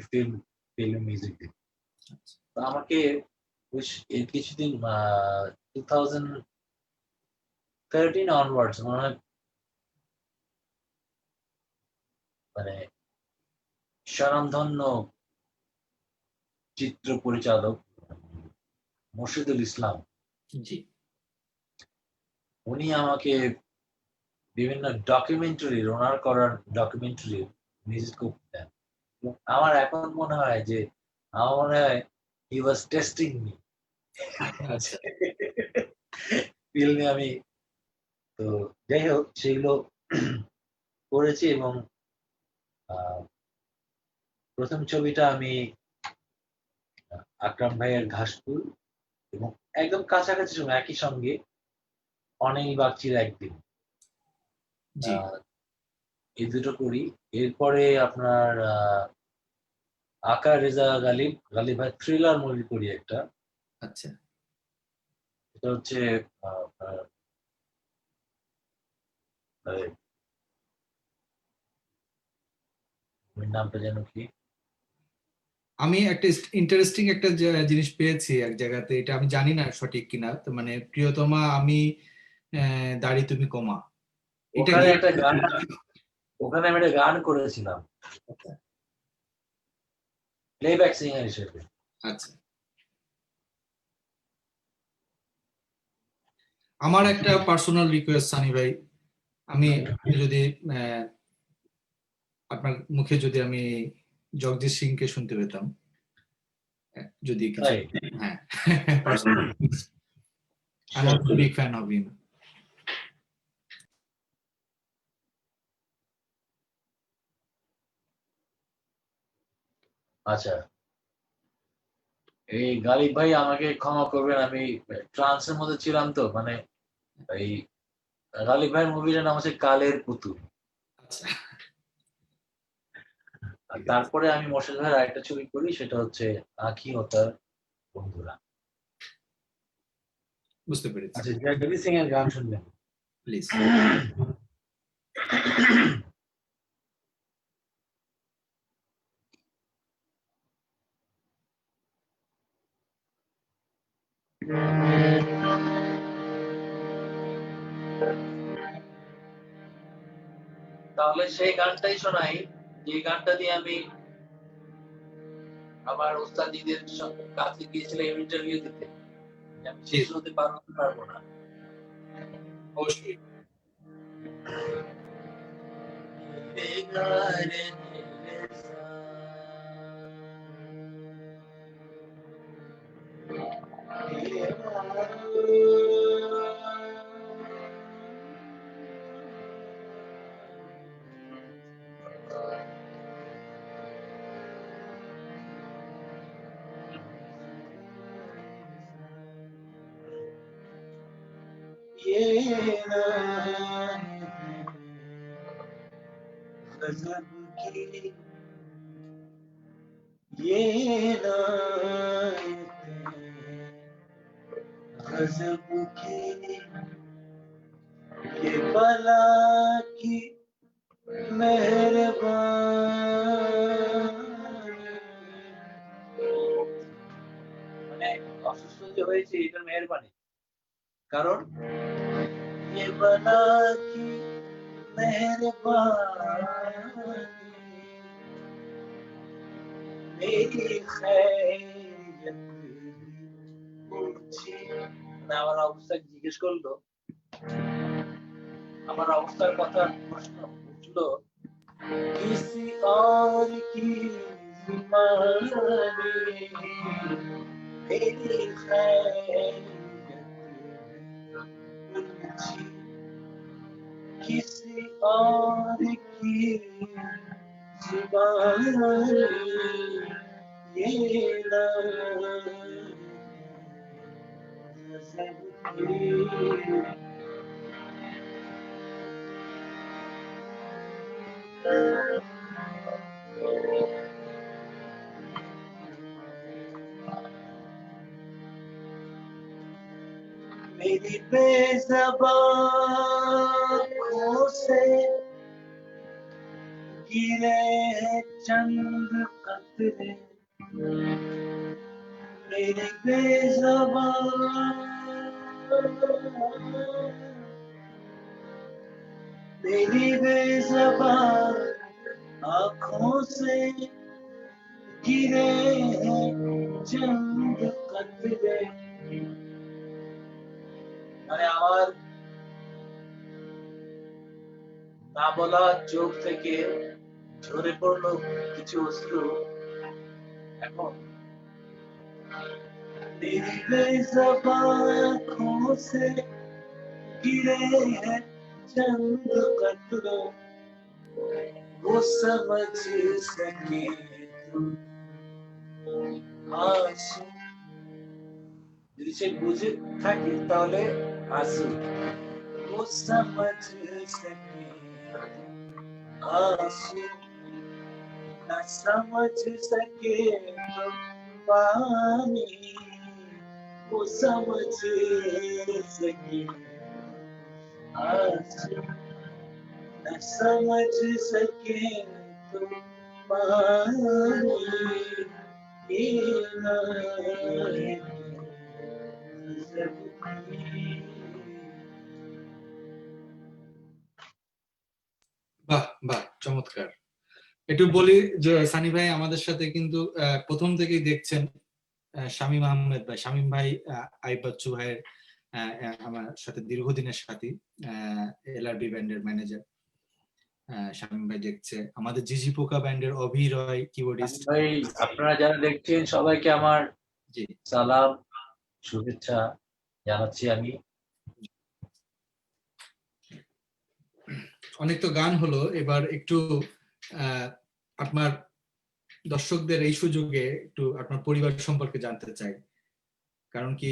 ফিল্ম মিউজিক দিই। তো আমাকে এর কিছুদিন 2013 অনওয়ার্ডস মনে হয়, মানে স্বনামধন্য চিত্র পরিচালক মুর্শিদুল ইসলাম, জি। উনি আমাকে বিভিন্ন ডকুমেন্টারি, ওনার করার ডকুমেন্টারি মিউজিক করতে দেন। আমার এখন মনে হয় যে, আমার মনে হয় হি ওয়াজ টেস্টিং মি আচ্ছা। ফিল্মে আমি তো যাই হোক সেগুলো করেছি এবং প্রথম ছবিটা আমি আকরাম ভাইয়ের ঘাসফুল এবং একদম কাছাকাছি সময় একই সঙ্গে অনিল বাগচির একদিন জি এই দুটো করি। এরপরে আপনার আকা রেজা গালিব ভাই থ্রিলার মুভি করি একটা। আচ্ছা এটা হচ্ছে আপনার মুভির নামটা যেন কি, আমি একটা ইন্টারেস্টিং একটা জিনিস পেয়েছি এক জায়গাতে, এটা আমি জানি না সঠিক কিনা, তো মানে প্রিয়তমা আমি দাড়ি তুমি কমা, এটা ওখানে কি? একটা গান, ওখানে আমি একটা গান করেছিলাম প্লেব্যাক সিঙ্গার হিসেবে। আচ্ছা আমার একটা পার্সোনাল রিকোয়েস্ট সানি ভাই, আমি যদি আহ, আপনার মুখে যদি আমি জগদীশ সিংকে শুনতে পেতাম, যদি কিছু। তাই হ্যাঁ personal, I am also big fan of him. আচ্ছা, এই গালিব ভাই আমাকে ক্ষমা করবেন, আমি ট্রান্সের মধ্যে ছিলাম তো, মানে এই গালিব ভাইয়ের মুভিটার নাম হচ্ছে কালের পুতুল। আচ্ছা আর ঠিক আছে, তারপরে আমি মোর্শেদ ভাইয়ের আরেকটা ছবি করি, সেটা হচ্ছে আঁখি ও তার বন্ধুরা। বুঝতে পেরেছি, আচ্ছা, জগদীশ সিং এর গান শুনবেন? প্লিজ। তাহলে সেই গানটাই শোনাই, যে গানটা দিয়ে আমি আমার ওস্তাদিদের কাছে গিয়েছিলাম ইন্টারভিউ দিতে। আমি শেষ হতে পারবো না। অবশ্যই। गजब की ये गजब की ये बला की মানে অসুস্থ যে হয়েছে এটার মেহেরবানি, কারণ ये बला की मेहरबानी मेरी खैरियत पूछी। মানে আমার অবস্থা জিজ্ঞেস করলো, আমার অবস্থার কথা প্রশ্ন উঠলো, किसी और की जुबानी मेरी खैरियत पूछी, किसी और की जुबानी ये मेरी बेज़बान से गिरे चंद कतरे, मेरी बेज़बान मेरी बेज़बान आँखों से गिरे चंद कतरे। মানে আমার না বলা চোখ থেকে ঝরে পড়লো কিছু অশ্রু এখন। मेरी बेज़बान आँखों से गिरे हैं चंद कतरे वो समझ सके तो आंसू যদি সে বুঝে থাকে তাহলে आंसू वो समझ सके आंसू न समझ सके तो पानी वो समझ सके आंसू न समझ सके तो पानी पीना है सबकी। বাহ বাহ, চমৎকার। একটু বলি যে সানি ভাই আমাদের সাথে কিন্তু প্রথম থেকেই দেখছেন শামীম আহমেদ ভাই, শামীম ভাই আইব বাচ্চু ভাইয়ের আমার সাথে দীর্ঘদিনের সাথী, এলআরবি ব্যান্ডের ম্যানেজার শামীম ভাই দেখছে, আমাদের জিজি পোকা ব্যান্ডের অভিরয় কিবোর্ডিস্ট। ভাই আপনারা যারা দেখছেন সবাইকে আমার জি সালাম শুভেচ্ছা জানাচ্ছি আমি। অনেক তো গান হলো, এবার একটু আপনার দর্শকদের এই সুযোগে একটু আপনার পরিবার সম্পর্কে জানতে চাই, কারণ কি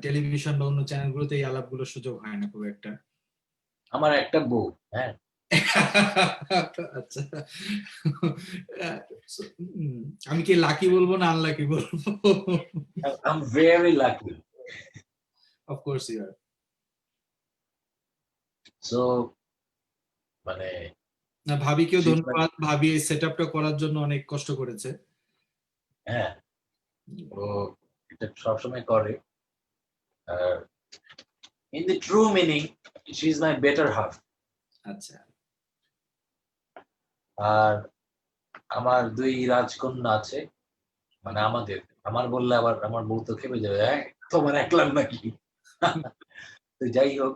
টেলিভিশন বা অন্য চ্যানেলগুলোতে এই আলাপগুলোর সুযোগ হয় না খুব একটা। আমার একটা বউ, হ্যাঁ আচ্ছা, আমি কি লাকি বলবো না আনলাকি বলবো? I'm very lucky. Of course you are. So মানে না, ভাবিকেও ধন্যবাদ, ভাবি এই সেটআপটা করার জন্য অনেক কষ্ট করেছে। হ্যাঁ ও এটা সবসময় করে। In the true meaning she is my better half. আচ্ছা, আর আমার দুই রাজকন্যা আছে, মানে আমাদের, আমার বললে আবার আমার বউ তো খেপে যাবে, হ্যাঁ তোমার একলাম নাকি। তো যাই হোক,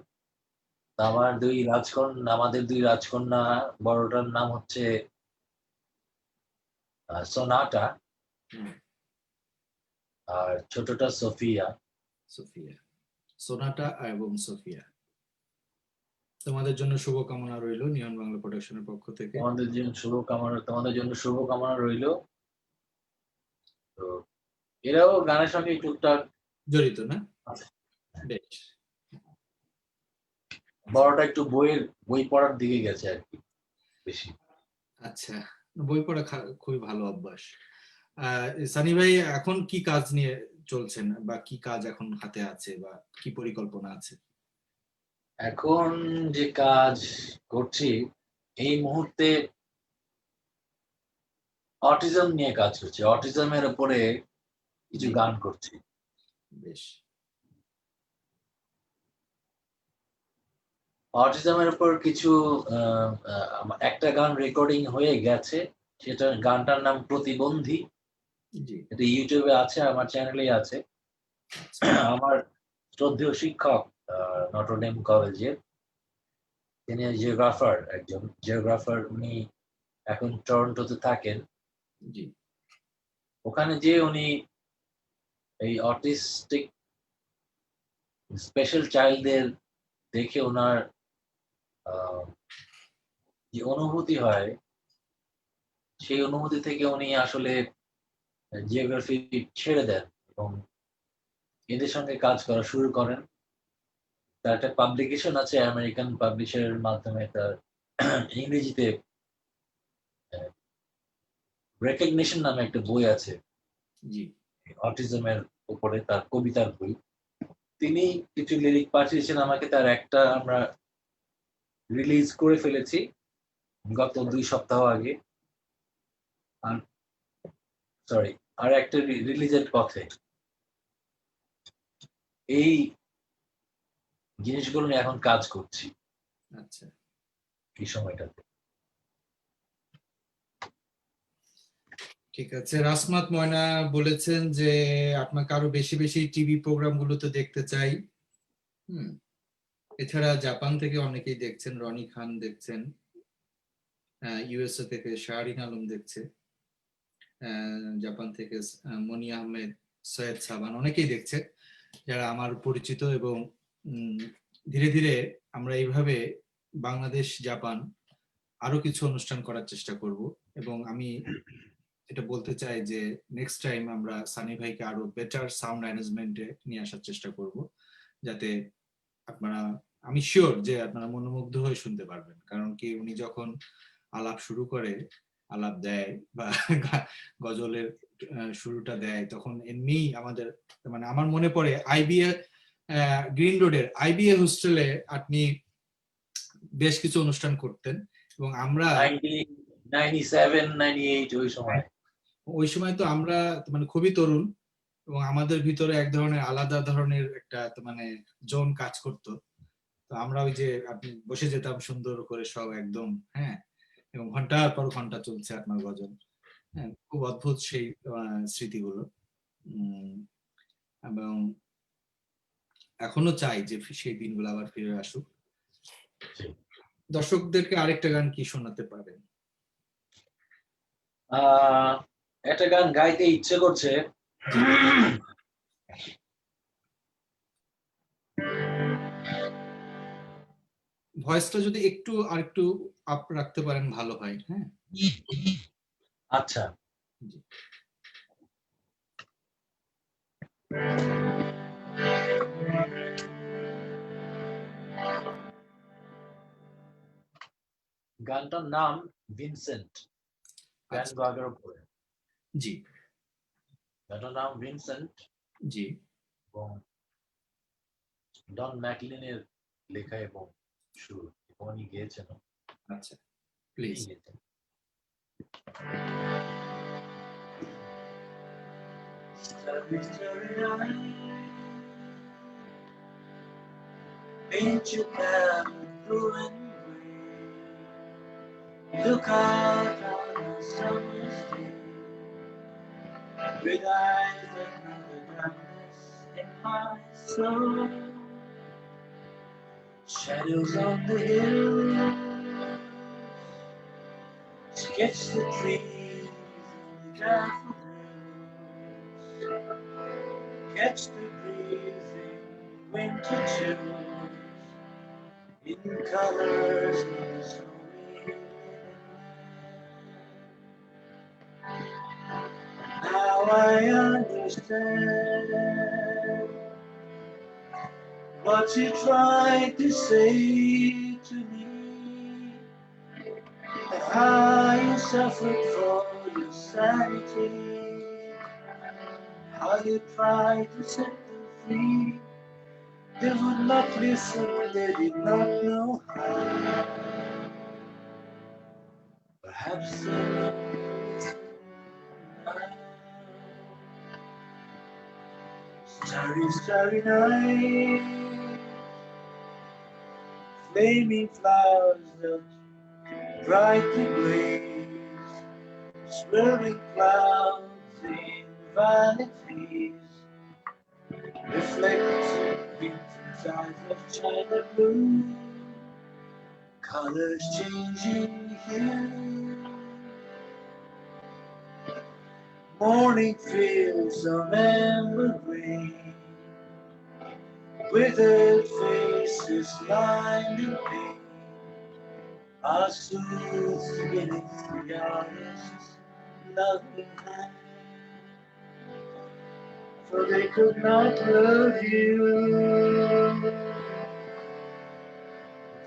আমাদের দুই রাজকন্যা, বড়টার নাম হচ্ছে সোনাটা আর ছোটটা সোফিয়া। সোফিয়া, সোনাটা এবং সোফিয়া, তোমাদের জন্য শুভকামনা রইল নিয়ন বাংলা প্রোডাকশনের পক্ষ থেকে। তোমাদের জন্য শুভকামনা রইল। তো এরাও গানের সঙ্গে টুকটাক জড়িত না? বেশ, বড়টা একটু বই পড়ার দিকে গেছে আর কি বেশি। আচ্ছা, বই পড়া খুবই ভালো অভ্যাস। সানি ভাই এখন কি কাজ নিয়ে চলছেন, বা কি কাজ এখন হাতে আছে, বা কি পরিকল্পনা আছে? এখন যে কাজ করছি এই মুহূর্তে অটিজম নিয়ে কাজ করছি, অটিজমের উপরে কিছু গান করছি। বেশ, অটিজমের উপর কিছু একটা গান রেকর্ডিং হয়ে গেছে, সেটা গানটার নাম প্রতিবন্ধী। এটা ইউটিউবে আছে, আমার চ্যানেলেই আছে। আমার শ্রদ্ধেয় শিক্ষক নটরডেম কলেজের, তিনি একজন জিওগ্রাফার, উনি এখন টরন্টোতে থাকেন। ওখানে যে উনি এই অটিস্টিক স্পেশাল চাইল্ডদের দেখে ওনার যে অনুভূতি হয়, সেই অনুভূতি থেকে উনি আসলে জিওগ্রাফি ছেড়ে দেন এবং এদের সঙ্গে কাজ করা শুরু করেন। তার একটা পাবলিকেশন আছে, আমেরিকান পাবলিশারের মাধ্যমে তার ইংরেজিতে রেকগনিশন নামে একটা বই আছে অটিজমের উপরে, তার কবিতার বই। তিনি কিছু লিরিক পাঠিয়েছেন আমাকে, তার একটা আমরা রিলিজ করে ফেলেছি গত 2 সপ্তাহ আগে, আর একটা রিলিজের পথে। এই জিনিসগুলো নিয়ে এখন কাজ করছি। আচ্ছা, এই সময়টাতে। ঠিক আছে। রাসমাত ময়না বলেছেন যে আপনাকে আরো বেশি বেশি টিভি প্রোগ্রাম গুলোতে দেখতে চাই। এছাড়া জাপান থেকে অনেকেই দেখছেন, রনি খান দেখছেন, ইউএসএ থেকে শাহরিন আলম দেখছে, জাপান থেকে মনি আহমেদ, সৈয়দ সাবান, অনেকেই দেখছে যারা আমার পরিচিত এবং ধীরে ধীরে আমরা এইভাবে বাংলাদেশ জাপান আরো কিছু অনুষ্ঠান করার চেষ্টা করব, এবং আমি এটা বলতে চাই যে নেক্সট টাইম আমরা সানি ভাইকে আরো বেটার সাউন্ড অ্যারেঞ্জমেন্টে নিয়ে আসার চেষ্টা করব, যাতে আপনারা, আমি শিওর যে আপনারা মনোমুগ্ধ হয়ে শুনতে পারবেন। কারণ কি, উনি যখন আলাপ শুরু করে, আলাপ দেয় বা গজলের শুরুটা দেয়, তখন এমনি আমাদের, মানে আমার মনে পড়ে আইবিএ গ্রিন রোডের আইবিএ হোস্টেলে আপনি বেশ কিছু অনুষ্ঠান করতেন, এবং আমরা 97, 98 ওই সময়। ওই সময় তো আমরা মানে খুবই তরুণ, এবং আমাদের ভিতরে এক ধরনের আলাদা ধরনের একটা মানে জোন কাজ করতো। তো আমরা ওই যে আপনি বসে যেতাম সুন্দর করে সব একদম, হ্যাঁ, এবং ঘন্টার পর ঘন্টা চলছে আপনার গজল। হ্যাঁ, খুব অদ্ভুত সেই স্মৃতিগুলো। এবং এখনো চাই যে সেই দিনগুলো আবার ফিরে আসুক। দর্শকদেরকে আরেকটা গান কি শোনাতে পারেন? একটা গান গাইতে ইচ্ছে করছে। ভয়েসটা যদি একটু আরেকটু আপ রাখতে পারেন ভালো হয়। হ্যাঁ, আচ্ছা, গানটার নাম ভিনসেন্ট, ভ্যান গগের উপরে। জি, গানটার নাম ভিনসেন্ট, জি, এবং ডন ম্যাকলিনের লেখা এবং সুর, উনি গেয়েছেন। আচ্ছা, please. Starry, starry night, paint your path blue and gray. Look out on a summer's day, with eyes that know the darkness in my soul. Shadows on the hills, sketch the trees in the daffodils, catch the breezing winter chills in colors of the snowy land. Now I understand what you tried to say to me, and how you suffered for your sanity, how you tried to set them free. They would not listen, they did not know how. Perhaps they will listen now. Starry, starry night, flaming flowers that brightly blaze, swirling clouds in vanities, reflect Vincent's eyes of china blue, colors changing hue. Morning fields of amber green, withered faces lined in pain, are soothed beneath the artist's loving hand. For they could not love you,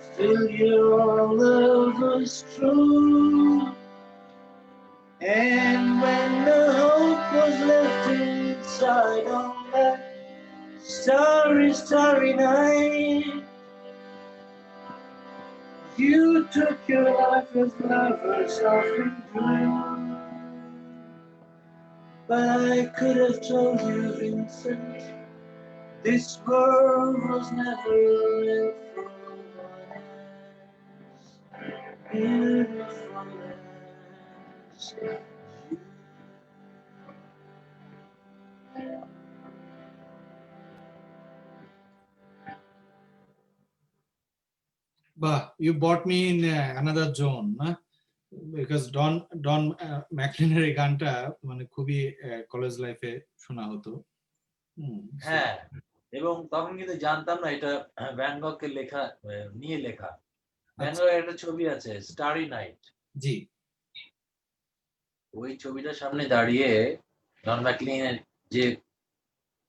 still your love was true. And when the hope was left inside on that starry, starry night, you took your life as lovers often do. But I could have told you, Vincent, this world was never meant for one as beautiful as you. Bah, you brought me in another zone, না? Because ডন ম্যাকলিনের এই গানটা মানে খুবই college লাইফে শোনা হতো। হ্যাঁ, এবং তখন কিন্তু জানতাম না এটা ভ্যান গগকে লেখা নিয়ে লেখা। ভ্যান আচ্ছা, গগের একটা ছবি আছে স্টারি নাইট। জি। ওই ছবিটার সামনে দাঁড়িয়ে জন ম্যাকলিনের যে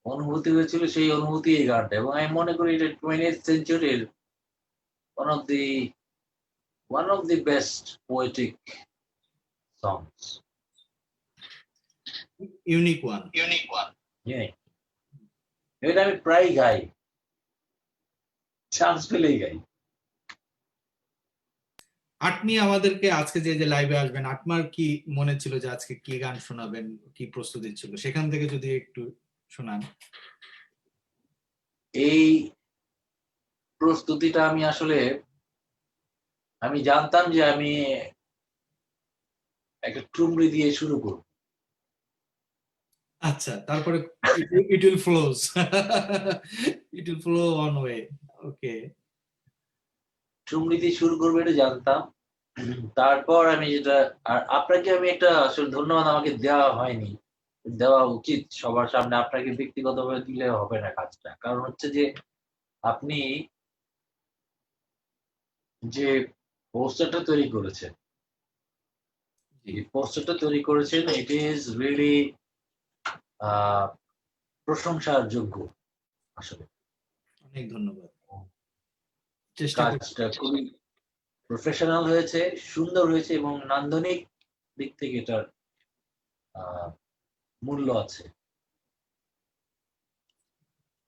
অনুভূতি হয়েছিল সেই অনুভূতি এই গানটা, এবং আমি মনে করি এটা 20th সেঞ্চুরির one of the best poetic songs. Unique one. এটা আমি প্রায় গাই, চান্স পেলেই গাই। আপনি আমাদেরকে আজকে যে যে লাইভে আসবেন, আপনার কি মনে ছিল যে আজকে কি গান শোনাবেন, কি প্রস্তুতি ছিল, সেখান থেকে যদি একটু শোনান। এই প্রস্তুতিটা আমি জানতাম যে আমি একটা ঠুমরি দিয়ে শুরু করব। আচ্ছা, তারপরে it will flows, it will flow on way. Okay. Thumri দিয়ে শুরু করবো এটা জানতাম। তারপর আমি যেটা, আর আপনাকে আমি একটা আসলে ধন্যবাদ আমাকে দেওয়া হয়নি, দেওয়া উচিত সবার সামনে। আপনাকে ব্যক্তিগতভাবে দিলে হবে না কাজটা, কারণ হচ্ছে যে আপনি যে পোস্টারটা তৈরি করেছেন, জি, এই পোস্টারটা তৈরি করেছেন, ইট ইজ রিয়েলি প্রশংসার যোগ্য আসলে। অনেক ধন্যবাদ। চেষ্টা করছি। কাজটা খুবই প্রফেশনাল হয়েছে, সুন্দর হয়েছে, এবং নান্দনিক দিক থেকে এটার আহ, মূল্য আছে।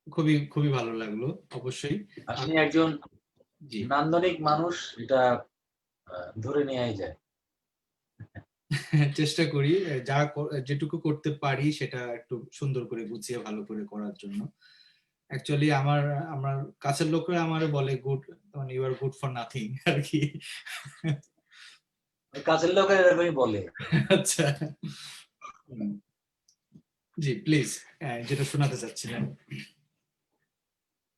খুবই খুবই ভালো লাগলো, অবশ্যই। আপনি একজন জি। নান্দনিক মানুষ, এটা ধরে নেওয়াই যায়। চেষ্টা করি যেটুকু করতে পারি সেটা একটু সুন্দর করে গুছিয়ে ভালো করে করার জন্য। অ্যাকচুয়ালি আমার কাছের লোকরা আমার বলে গুড, মানে you are good for nothing আর কি। কাছের লোকের এরকমই বলে। আচ্ছা। জি, প্লিজ, যেটা শোনাতে চাচ্ছিলেন।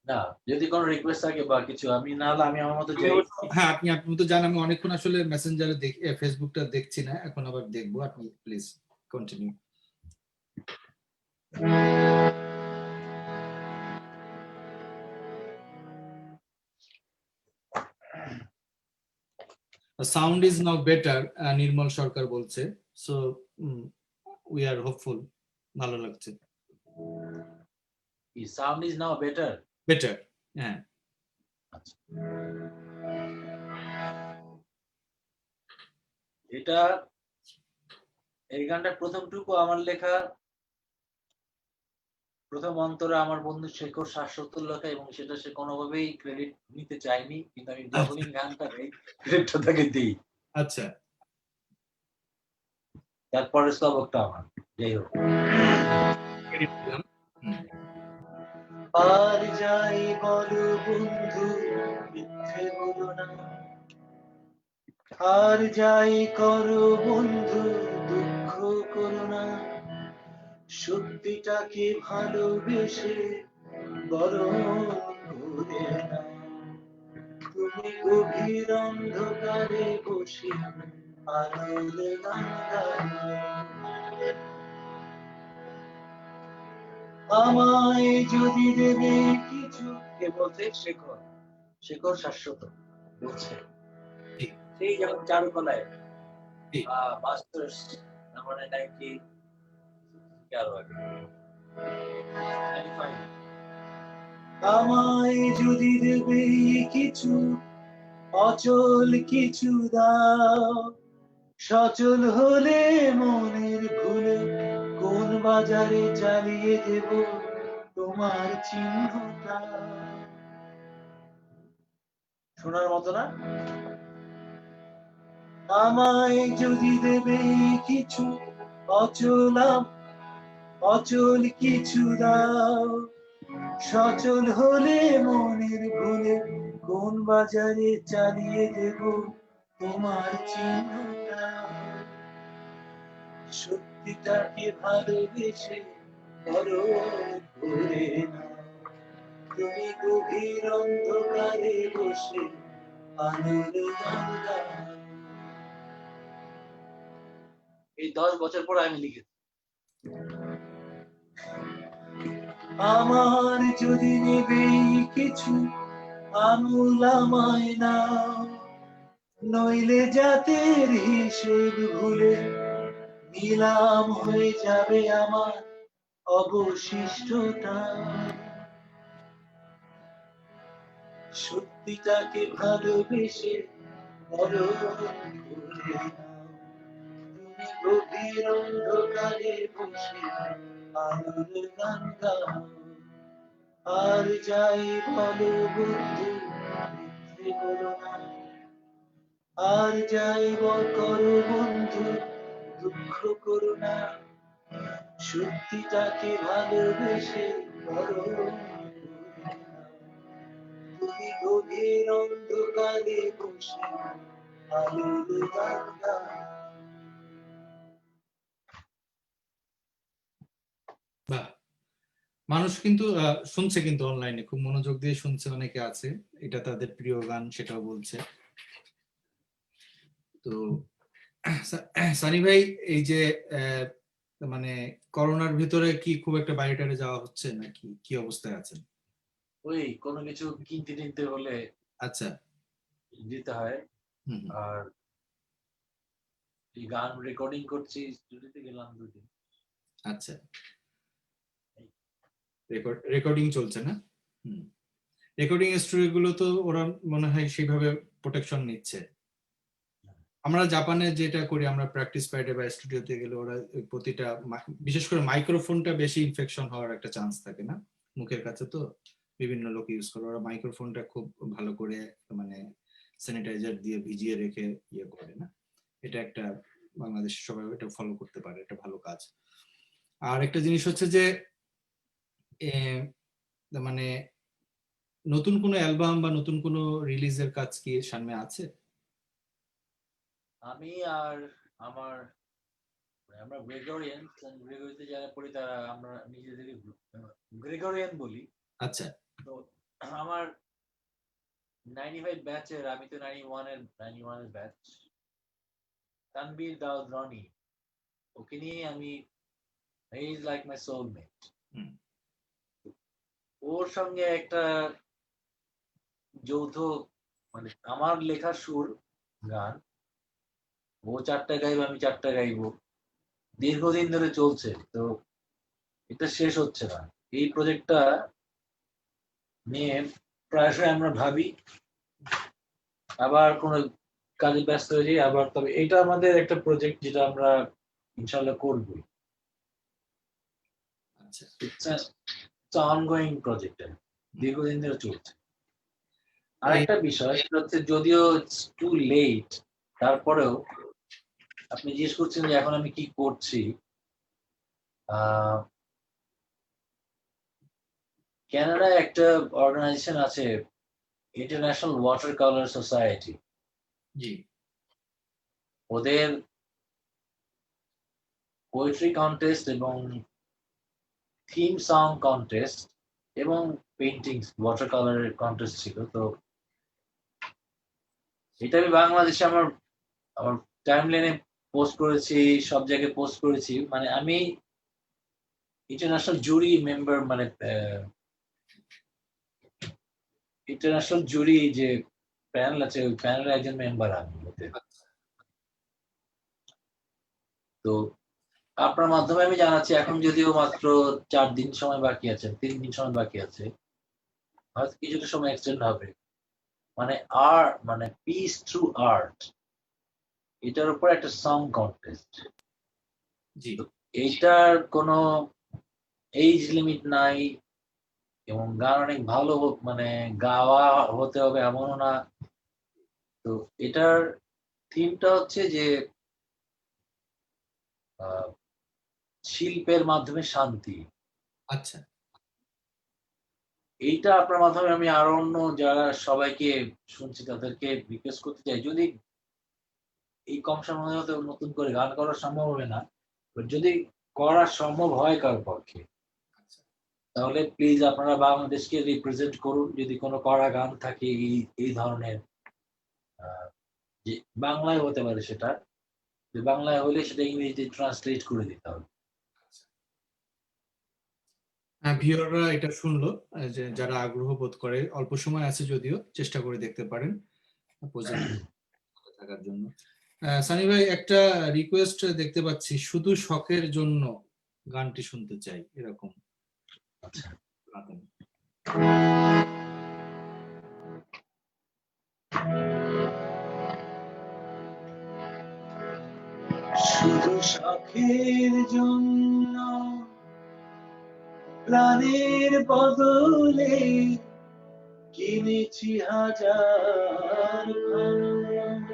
না, যদি কোনো রিকোয়েস্ট থাকে বা কিছু, আমি না হলে আমি আমার মতো যাই। হ্যাঁ, আপনি আপনি তো জানেন আমি অনেকক্ষণ আসলে মেসেঞ্জারে ফেসবুকটা দেখছি না, এখন আবার দেখবো। আপনি please continue. Sound is now better, Nirmal Sarkar বলছে। So we are hopeful. ভালো লাগছে। Sound is now better. Better, হ্যাঁ। এটা, এই গানটা প্রথমটুকু আমার লেখা, প্রথম অন্তরে আমার বন্ধু শেখর শাশ্বতর লেখা, এবং সেটা সে কোনোভাবেই ক্রেডিট নিতে চায়নি, কিন্তু আমি যখনই গানটা গাই ক্রেডিটটা তাকে দিই। আচ্ছা। তারপরে স্তবকটা আমার। যাই হোক। আর যাই বলো বন্ধু, মিথ্যে বলো না। আর যাই করো বন্ধু, দুঃখ করো না। সত্যিটাকে ভালোবেসে বরং করে না। তুমি গভীর অন্ধকারে বসে আলোর গান গাও। আমায় যদি দেবে কিছু, কে বলছে? শেখর, শেখর শাশ্বত বলছে। সেই যেমন চারুকলায় মাস্টার্স, মানে 90 আরো আগে, 95। আমায় যদি দেবে কিছু, অচল কিছু দাও। সচল হলে মনের ভুলে কোন বাজারে চালিয়ে দেব তোমার চিহ্নটা। শোনার মতো না? আমায় যদি দেবে কিছু, অচল কিছু দাও। সচল হলে মনের ভুলে কোন বাজারে চালিয়ে দেব তোমার চিহ্নটা। সত্যিটাকে ভালোবেসে বড় করে না। তুমি গভীর অন্ধকারে বসে আলোর গান গাও। এই 10 বছর পর আমি লিখেছি। আমার যদি নেবেই কিছু আমূল আমায় নাও, নইলে জাতের হিসেব ভুলে নিলাম হয়ে যাবে আমার অবশিষ্টতা। সত্যিটাকে ভালোবেসে বলো ভুলে নাও, তুমি গভীর অন্ধকারে বসে আলোর গান গাও। আর যাই বলো বন্ধু মিথ্যে বলো না, আর যাই করো বন্ধু দুঃখ করো না। সত্যিটাকে ভালোবেসে বলো ভুলে নাও, তুমি গভীর অন্ধকারে বসে আলোর গান গাও। বাহ, মানুষ কিন্তু শুনছে, কিন্তু অনলাইনে খুব মনোযোগ দিয়ে শুনছে, অনেকে আছে এটা তাদের প্রিয় গান, সেটাও বলছে। তো সানি ভাই, এই যে মানে করোনার ভিতরে কি খুব একটা বাইরে টাইরে যাওয়া হচ্ছে নাকি, কি অবস্থায় আছেন? ওই কোনো কিছু কিনতে টিনতে হলে আচ্ছা। দিতে হয়। হুম। আর এই গান রেকর্ডিং করছি, স্টুডিওতে গেলাম 2 দিন। আচ্ছা, রেকর্ডিং চলছে না? হুম। রেকর্ডিং স্টুডিও গুলো তো ওরা মনে হয় সেইভাবে প্রোটেকশন নিচ্ছে। আমরা জাপানে যেটা করি, আমরা প্র্যাকটিস প্যাডে বা স্টুডিওতে গেলে ওরা প্রতিটা বিশেষ করে মাইক্রোফোনটা বেশি ইনফেকশন হওয়ার একটা চান্স থাকে না, মুখের কাছে তো বিভিন্ন লোক ইউজ করে, ওরা মাইক্রোফোনটা খুব ভালো করে মানে স্যানিটাইজার দিয়ে ভিজিয়ে রেখে ইয়ে করে না। এটা একটা বাংলাদেশের সবাই এটা ফলো করতে পারে, এটা ভালো কাজ। আর একটা জিনিস হচ্ছে যে মানে নতুন কোনো অ্যালবাম বা নতুন কোনো রিলিজের কাজ কি সামনে আছে? আমি আর আমার আমরা গ্রেগরিতে যারা পড়ি তারা আমরা নিজেদেরকে গ্রেগরিয়ান বলি। আচ্ছা। তো আমার 95 ব্যাচের, আমি তো 91 এর ব্যাচ। তানবীর দাউদ রনি, ওকে নিয়ে আমি, he is like my soulmate. ওর সঙ্গে একটা যৌথ, মানে আমার লেখা সুর গান, ও 4টা গাইবে আমি 4টা গাইবো, দীর্ঘদিন ধরে চলছে। তো এটা শেষ হচ্ছে না। এই প্রজেক্টটা নিয়ে প্রায়শই আমরা ভাবি, আবার কোনো কাজে ব্যস্ত হয়ে যাই আবার। তবে এটা আমাদের একটা প্রজেক্ট যেটা আমরা ইনশাল্লাহ করবো। আচ্ছা। অনগোয়িং প্রজেক্ট, দীর্ঘদিন ধরে চলছে। এই আরেকটা বিষয় সেটা হচ্ছে, যদিও টু লেট, তারপরেও আপনি জিজ্ঞেস করছেন যে এখন আমি কি করছি। কানাডায় একটা অর্গানাইজেশন আছে, ইন্টারন্যাশনাল ওয়াটার কালার সোসাইটি। জি। ওদের পোয়েট্রি কন্টেস্ট এবং থিম সং কন্টেস্ট এবং পেইন্টিং ওয়াটার কালারের কন্টেস্ট ছিল। তো এটা আমি বাংলাদেশে আমার আমার টাইমলাইনে পোস্ট করেছি, সব জায়গায় পোস্ট করেছি। মানে আমি ইন্টারন্যাশনাল জুরি মেম্বার, মানে ইন্টারন্যাশনাল জুরি যে প্যানেল আছে, ওই প্যানেলের একজন মেম্বার আমি ওতে। তো আপনার মাধ্যমে আমি জানাচ্ছি, এখন যদিও মাত্র 4 দিন সময় বাকি আছে, 3 দিন সময় বাকি আছে, হয়তো কিছুটা সময় এক্সটেন্ড হবে। মানে আর্ট, মানে পিস থ্রু আর্ট, এটার উপর একটা সং কন্টেস্ট। জি। এইটার কোনো এইজ লিমিট নাই, এবং গান অনেক ভালো মানে গাওয়া হতে হবে এমনও না। তো এটার থিমটা হচ্ছে যে শিল্পের মাধ্যমে শান্তি। আচ্ছা। এইটা আপনার মাধ্যমে আমি আরো অন্য যারা সবাইকে শুনছি তাদেরকে রিকোয়েস্ট করতে চাই, যদি এই কম সময়ে হয়তো নতুন করে গান করা সম্ভব হবে না, যদি করা সম্ভব হয় কারোর পক্ষে, তাহলে প্লিজ আপনারা বাংলাদেশকে রিপ্রেজেন্ট করুন। যদি কোনো করা গান থাকে এই ধরনের, যে বাংলায় হতে পারে, সেটা যে বাংলায় হলে সেটা ইংরেজিতে ট্রান্সলেট করে দিতে হবে। ভিউয়াররা এটা শুনলো, যে যারা আগ্রহ বোধ করে, অল্প সময় আছে যদিও, চেষ্টা করে দেখতে পারেন পজিটিভ থাকার জন্য। সানি ভাই, একটা রিকোয়েস্ট দেখতে পাচ্ছি, শুধু শখের জন্য গানটি শুনতে চাই, এরকম। আচ্ছা, শুধু শখের জন্য প্রাণের বদলে কিনেছি হাজার মানুষ।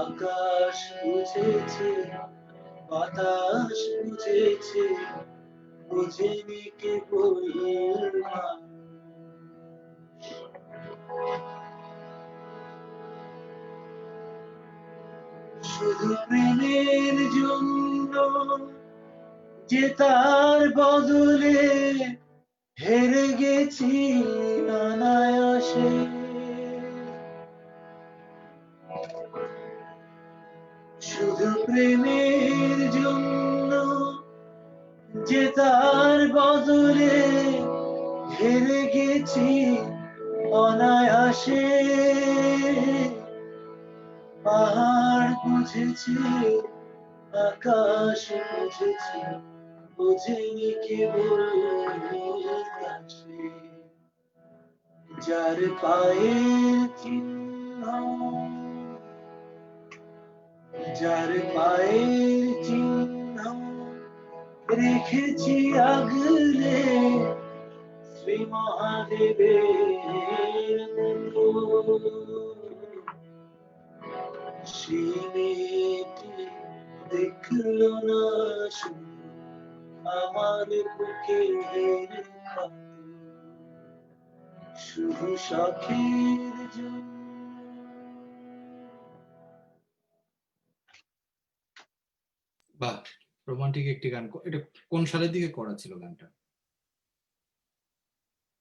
আকাশ বুঝেছে, বাতাস বুঝেছে, বুঝেনি কেবল মানুষ। শুধু প্রেমের জন্য যে তার বদলে হেরে গেছি অনায়াসে। শুধু প্রেমের জন্য যে তার বদলে হেরে গেছি অনায়াসে। পাহাড় বুঝেছি, আকাশ বুঝেছি, বুঝেনি কেবল আকাশে। যার পায়ের চিহ্ন, যার পায়ের চিহ্ন রেখেছি আগলে শ্রী মহাদেবের মতো। সেই মেয়েটি দেখলো না শুধু আমার বুকের ক্ষত, শুধু শখের জন্য। বাহ, রোমান্টিক একটি গান। এটা কোন সালের দিকে করা ছিল গানটা?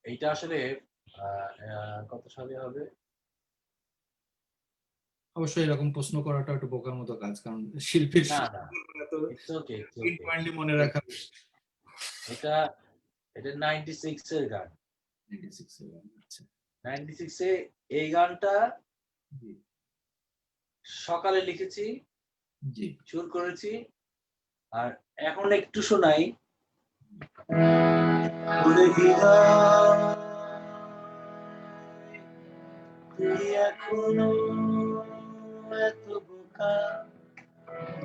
এইটা আসলে কত সালে হবে? অবশ্যই এরকম প্রশ্ন করাটা একটু বোকার মতো কাজ, কারণ শিল্পীর না না, এত it's okay, it's okay. pinpointly মনে রাখা। এটা এটা 96 এর গান। 96 এর গান, আচ্ছা। 96 এ এই গানটা জি সকালে লিখেছি, জি। সুর করেছি। আর এখন একটু শোনাই। ওরে হৃদয়, তুই এখনো এত বোকা,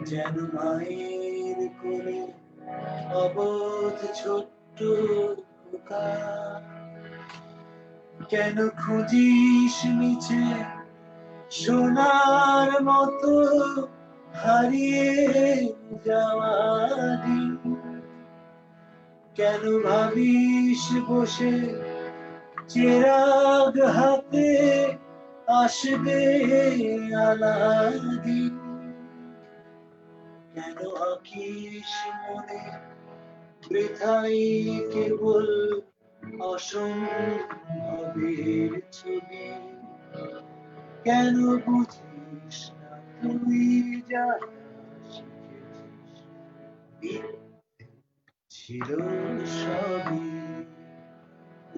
যেন মায়ের কোলে অবোধ ছোট্ট খোকা। কেন খুঁজিস মিছে সোনার মতো হারিয়ে যাওয়া দিন? কেন ভাবিস বসে চেরাগ হাতে আসবে আলাদিন? কেন আঁকিস মনে বৃথাই কেবল অসম্ভবের ছবি? কেন বুঝিস না তুই যা শিখেছিস মিথ্যে ছিল সবই?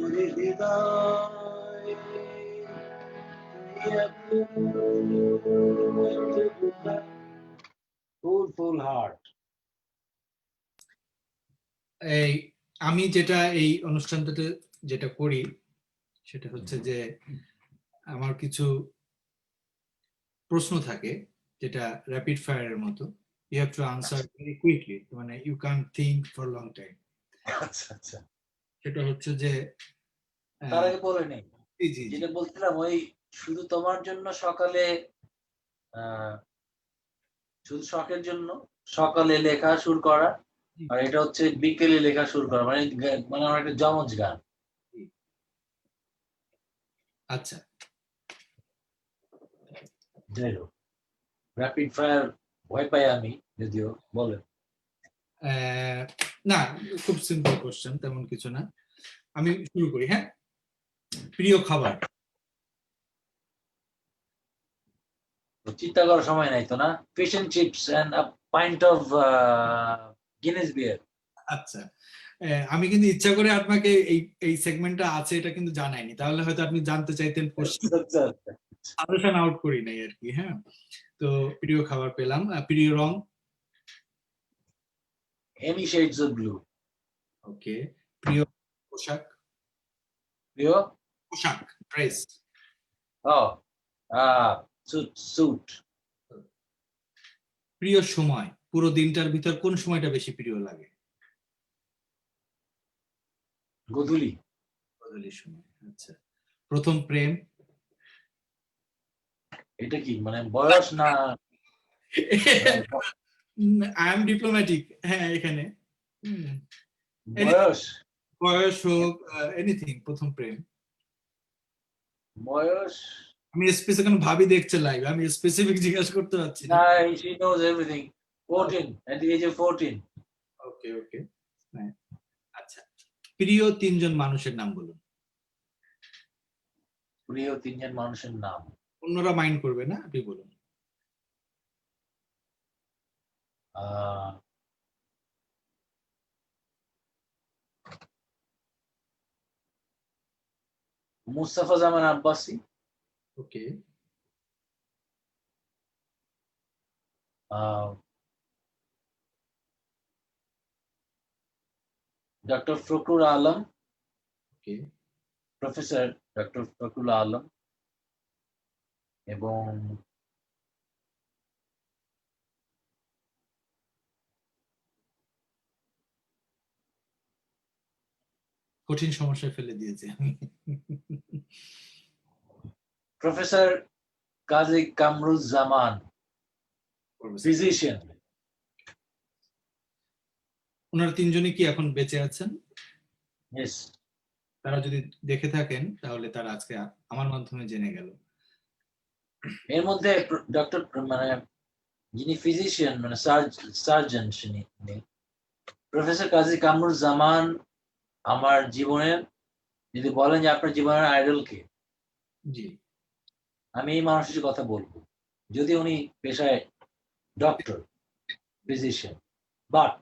ওরে হৃদয়, তুই এখনো এত বোকা। ফুল হার্ট। এই আমি যেটা এই অনুষ্ঠানটাতে যেটা করি সেটা হচ্ছে যে আমার কিছু প্রশ্ন থাকে, যেটা র্যাপিড ফায়ারের মতো। You have to answer very quickly, মানে you can think for long time. আচ্ছা আচ্ছা, সেটা হচ্ছে যে তার আগে বলে নেই জি জি জি যেটা বলছিলাম, ওই শুধু তোমার জন্য সকালে, শুধু শখের জন্য সকালে লেখা শুরু করা, আর এটা হচ্ছে বিকেলে লেখা শুরু করা, মানে মানে আমার একটা জমজ গান। জি। আচ্ছা, যাই হোক, র্যাপিড ফায়ার ভয় পাই আমি যদিও, বলেন। না, খুব সিম্পল কোশ্চেন, তেমন কিছু না। আমি শুরু করি, হ্যাঁ। প্রিয় খাবার? চিন্তা করার সময় নাই তো, না? Fish and chips and a pint of Guinness beer. আচ্ছা, আমি কিন্তু ইচ্ছা করে আপনাকে এই এই সেগমেন্টটা আছে এটা কিন্তু জানাইনি, তাহলে হয়তো আপনি জানতে চাইতেন কোশ্চেন, আচ্ছা আচ্ছা। সাজেশন আউট করি নাই আর কি। হ্যাঁ, তো প্রিয় খাবার পেলাম, প্রিয় রং। Any shades of blue. ওকে, প্রিয় পোশাক। প্রিয় পোশাক, ড্রেস। oh suit. প্রিয় সময়, পুরো দিনটার ভিতর কোন সময়টা বেশি প্রিয় লাগে? গোধূলি। গোধূলির সময়। আচ্ছা, প্রথম প্রেম। এটা কি মানে বয়স না? আই এম ডিপ্লোম্যাটিক, হ্যাঁ এখানে বয়স বয়স হোক, এনিথিং, প্রথম প্রেম। বয়স আমি স্পেসিফিক ভাবি দেখছে লাইভ, আমি স্পেসিফিক জিজ্ঞাসা করতে পারছি না। না, she knows everything. 14, at the age of 14. ওকে ওকে, আচ্ছা, প্রিয় তিনজন মানুষের নাম বলুন। প্রিয় তিনজন মানুষের নাম। অন্যরা মাইন্ড করবে না, আপনি বলুন। মুস্তাফা জামান আব্বাসী, ওকে, ডক্টর ফখরুল আলম, ওকে, প্রফেসর ডক্টর ফখরুল আলম, এবং কঠিন সমস্যায় ফেলে দিয়েছে আমি। প্রফেসর কাজী কামরুজ্জামান, ফিজিশিয়ান। ওনারা তিনজনই কি এখন বেঁচে আছেন? Yes. তারা যদি দেখে থাকেন তাহলে তারা আজকে আমার মাধ্যমে জেনে গেল। এর মধ্যে ডক্টর মানে যিনি ফিজিশিয়ান মানে সার্জন, প্রফেসর কাজী কামরুজ্জামান আমার জীবনের, যদি বলেন যে আপনার জীবনের আইডল কে, জি, আমি এই মানুষের কথা বলবো। যদি উনি পেশায় ডক্টর, ফিজিশিয়ান, বাট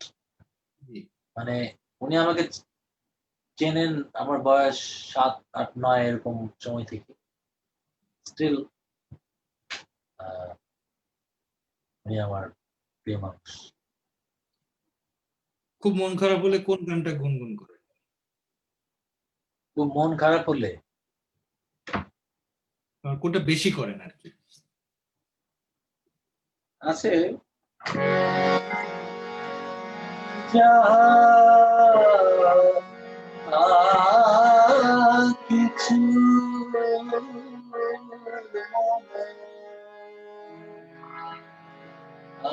মানে উনি আমাকে চেনেন আমার বয়স 7, 8, 9 এরকম সময় থেকে। স্টিল উনি আমার প্রিয় মানুষ। খুব মন খারাপ হলে কোন গানটা গুনগুন করে? খুব মন খারাপ হলে কোনটা বেশি করেন আর কি? আছে কিছু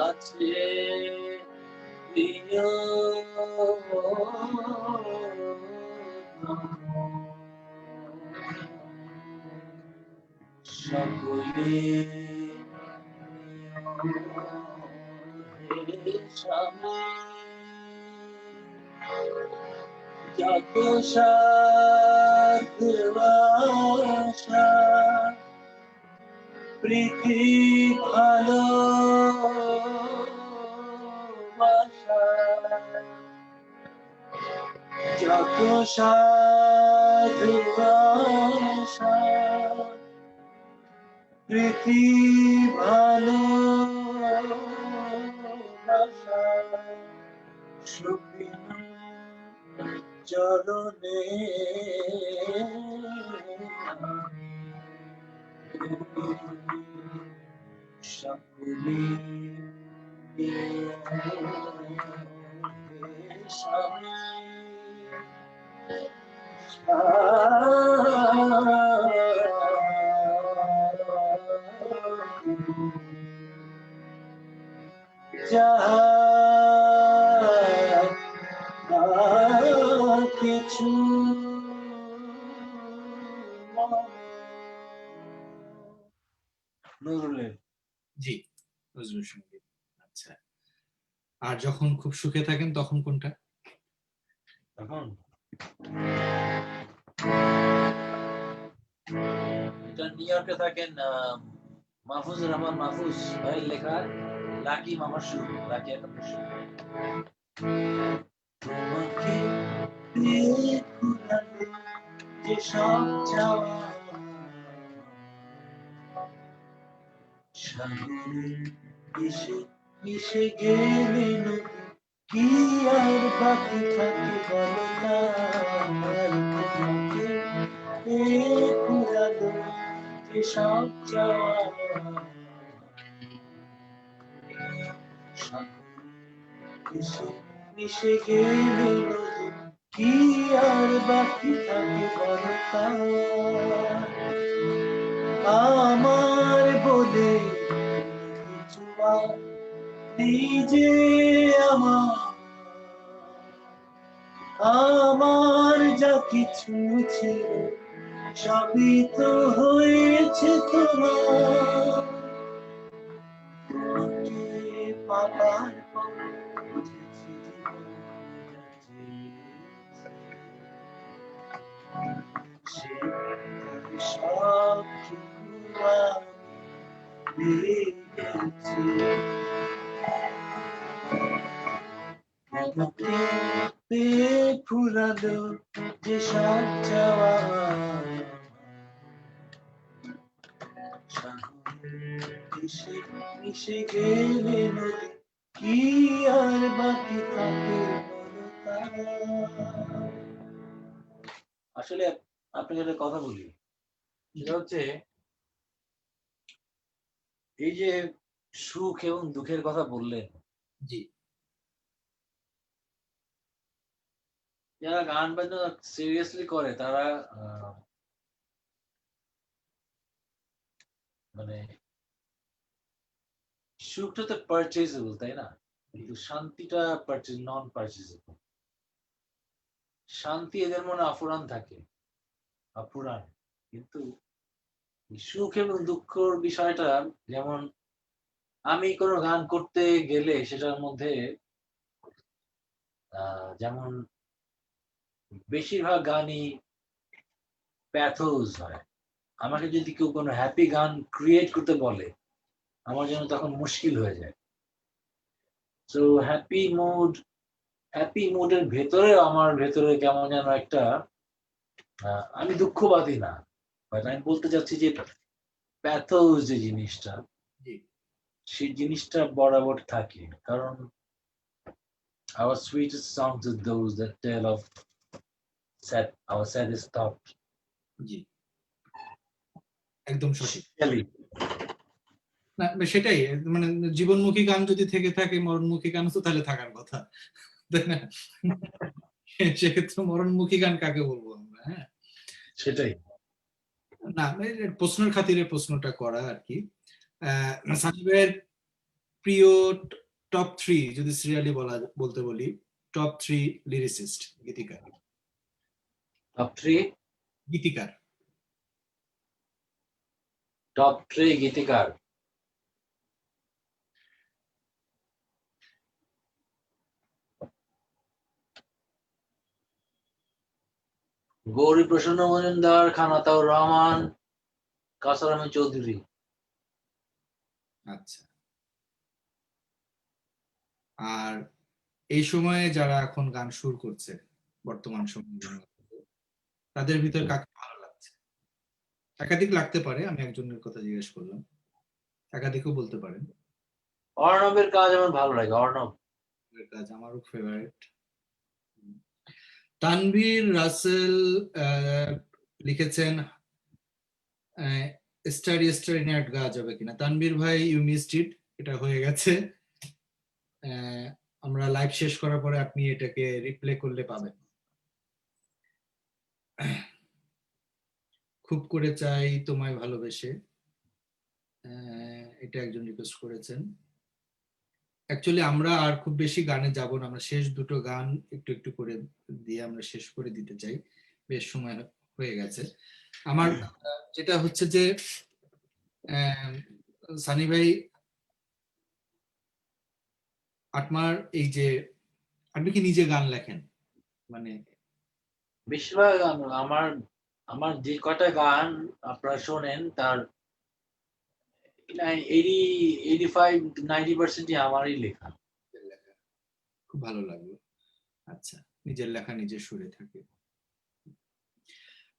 আছে প্রিয় সকলে সামনে যত ভালোবাসা প্রীতি ভালোবাসা যত ভালোবাসা প্রীতি ভালোবাসা সুখী চরণে সকলে কিছু নজরুলের। জি, নজরুল সঙ্গীত। আচ্ছা, আর যখন খুব সুখে থাকেন তখন কোনটা? তখন এটা নিউ ইয়র্কে থাকেন মাহফুজুর রহমান মাহফুজ ভাইয়ের লেখা লাকি মামার সুর, লাকি একটা সুর। তোমাকে পেয়ে ফুরালো যে সব চাওয়া, সাগরে এসে মিশে গেলে নদী, কি আর বাকি থাকে বলো তার। তোমাকে পেয়ে ফুরালো যে সব চাওয়া, সাগরে এসে মিশে গেলে নদী, কি আর বাকি থাকে বলো তার। আমার বলে কিছু আর নেই যে আমার, আমার যা কিছু ছিল সবই তো হয়েছে তোমার। তোমাকে পাবার পর বুঝেছি সে সব কিছু পেয়ে গেছি। তোমাকে পেয়ে ফুরালো যে সব চাওয়া, এসে মিশে গেলে নদী, কি আর বাকি থাকে বলো তার। আসলে আপনাকে একটা কথা বলি, সেটা হচ্ছে এই যে সুখ এবং দুঃখের কথা বললেন, জি যারা গান বাজনা সিরিয়াসলি করে তারা মানে সুখটা তো পারচেজেবল, তাই না? কিন্তু শান্তিটা নন পারচেজেবল। শান্তি এদের মনে আফুরান থাকে, আফুরান। কিন্তু সুখ এবং দুঃখর বিষয়টা, যেমন আমি কোনো গান করতে গেলে সেটার মধ্যে যেমন বেশিরভাগ গানই প্যাথোস হয়। আমাকে যদি কেউ কোনো হ্যাপি গান ক্রিয়েট করতে বলে, আমার জন্য তখন মুশকিল হয়ে যায়। তো হ্যাপি মুডের ভেতরে আমার ভেতরে কেমন যেন একটা আমি দুঃখবাদী না, বাট আমি বলতে চাচ্ছি যে প্যাথোস যে জিনিসটা, জি সেই জিনিসটা বরাবর থাকে। কারণ our sweetest songs are those that tell of our saddest thought. জি একদম সঠিক। Really? না সেটাই, মানে জীবনমুখী গান যদি থেকে থাকে, মরণমুখী গান তো তাহলে থাকার কথা, তাই না? সেক্ষেত্রে মরণমুখী গান কাকে বলবো আমরা? হ্যাঁ, সেটাই। না এর প্রশ্নের খাতিরে প্রশ্নটা করা আর কি। সাকিবের প্রিয় টপ থ্রি যদি সিরিয়ালি বলতে বলি, টপ থ্রি লিরিসিস্ট, গীতিকার। টপ থ্রি গীতিকার। গীতিকার। গৌরী প্রসন্ন মজুমদার, খানাতাউর রহমান, কাসার আহমেদ চৌধুরী। আচ্ছা, আর এই সময়ে যারা এখন গান সুর করছে বর্তমান সময়ে, তাদের ভিতর কাকে ভালো লাগছে? একাধিক লাগতে পারে, আমি একজনের কথা জিজ্ঞেস করলাম, একাধিকও বলতে পারেন। অর্ণবের কাজ আমার ভালো লাগে, অর্ণব। এর কাজ আমারও ফেভারিট। তানভীর রাসেল লিখেছেন স্টারি স্টারি নাইট গাওয়া যাবে কিনা। তানভীর ভাই, ইউ মিসড ইট, এটা হয়ে গেছে। আমরা লাইভ শেষ করার পরে আপনি এটাকে রিপ্লে করলে পাবেন। খুব করে চাই তোমায় ভালোবেসে, এটা একজন রিকোয়েস্ট করেছেন। অ্যাকচুয়ালি আমরা আর খুব বেশি গানে যাব না, আমরা শেষ দুটো গান একটু একটু করে দিয়ে আমরা শেষ করে দিতে চাই, বেশ সময় হয়ে গেছে। আমার যেটা হচ্ছে যে সানি ভাই, আপনার এই যে আপনি কি নিজে গান লেখেন? মানে বেশিরভাগ আমার আমার যে কটা গান আপনারা শোনেন তার 85-90% আমারই লেখা। খুব ভালো লাগলো। আচ্ছা, নিজের লেখা নিজের সুরে থাকে।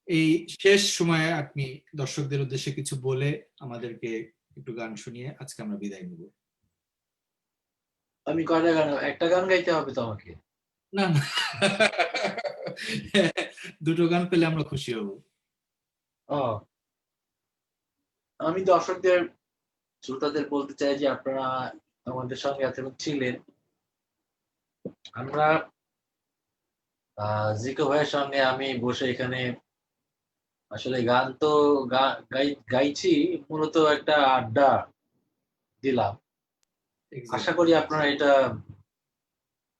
এই শেষ সময়ে আপনি দর্শকদের উদ্দেশ্যে কিছু বলে আমাদেরকে একটু গান শুনিয়ে আজকে আমরা বিদায় নেব। আমি কয়টা গান, একটা গান গাইতে হবে তো আমাকে? না না, দুটো গান পেলে আমরা খুশি হব। ও, আমি দর্শকদের, শ্রোতাদের বলতে চাই যে আপনারা আমাদের সঙ্গে এতক্ষণ ছিলেন। আমরা জিকো ভাইয়ের সঙ্গে আমি বসে এখানে আসলে গান তো গাইছি, মূলত একটা আড্ডা দিলাম। আশা Exactly. করি আপনারা এটা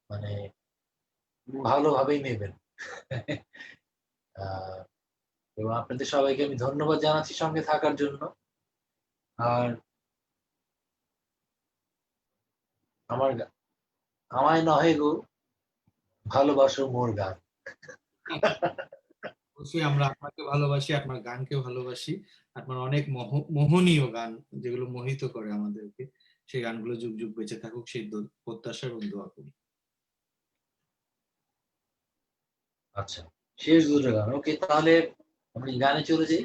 মানে ভালোভাবেই নেবেন। আহ, এবং আপনাদের সবাইকে আমি ধন্যবাদ জানাচ্ছি সঙ্গে থাকার জন্য। আর আমার আমায় নহে গো ভালোবাসো মোর গান। অবশ্যই আমরা আপনাকে ভালোবাসি, আপনার গানকে ভালোবাসি। আপনার অনেক মোহনীয় গান যেগুলো মোহিত করে আমাদেরকে, সেই গানগুলো যুগ যুগ বেঁচে থাকুক, সেই প্রত্যাশা এবং দোয়া করি। আচ্ছা, শেষ দুটো গান, ওকে, তাহলে আমি গানে চলে যাই।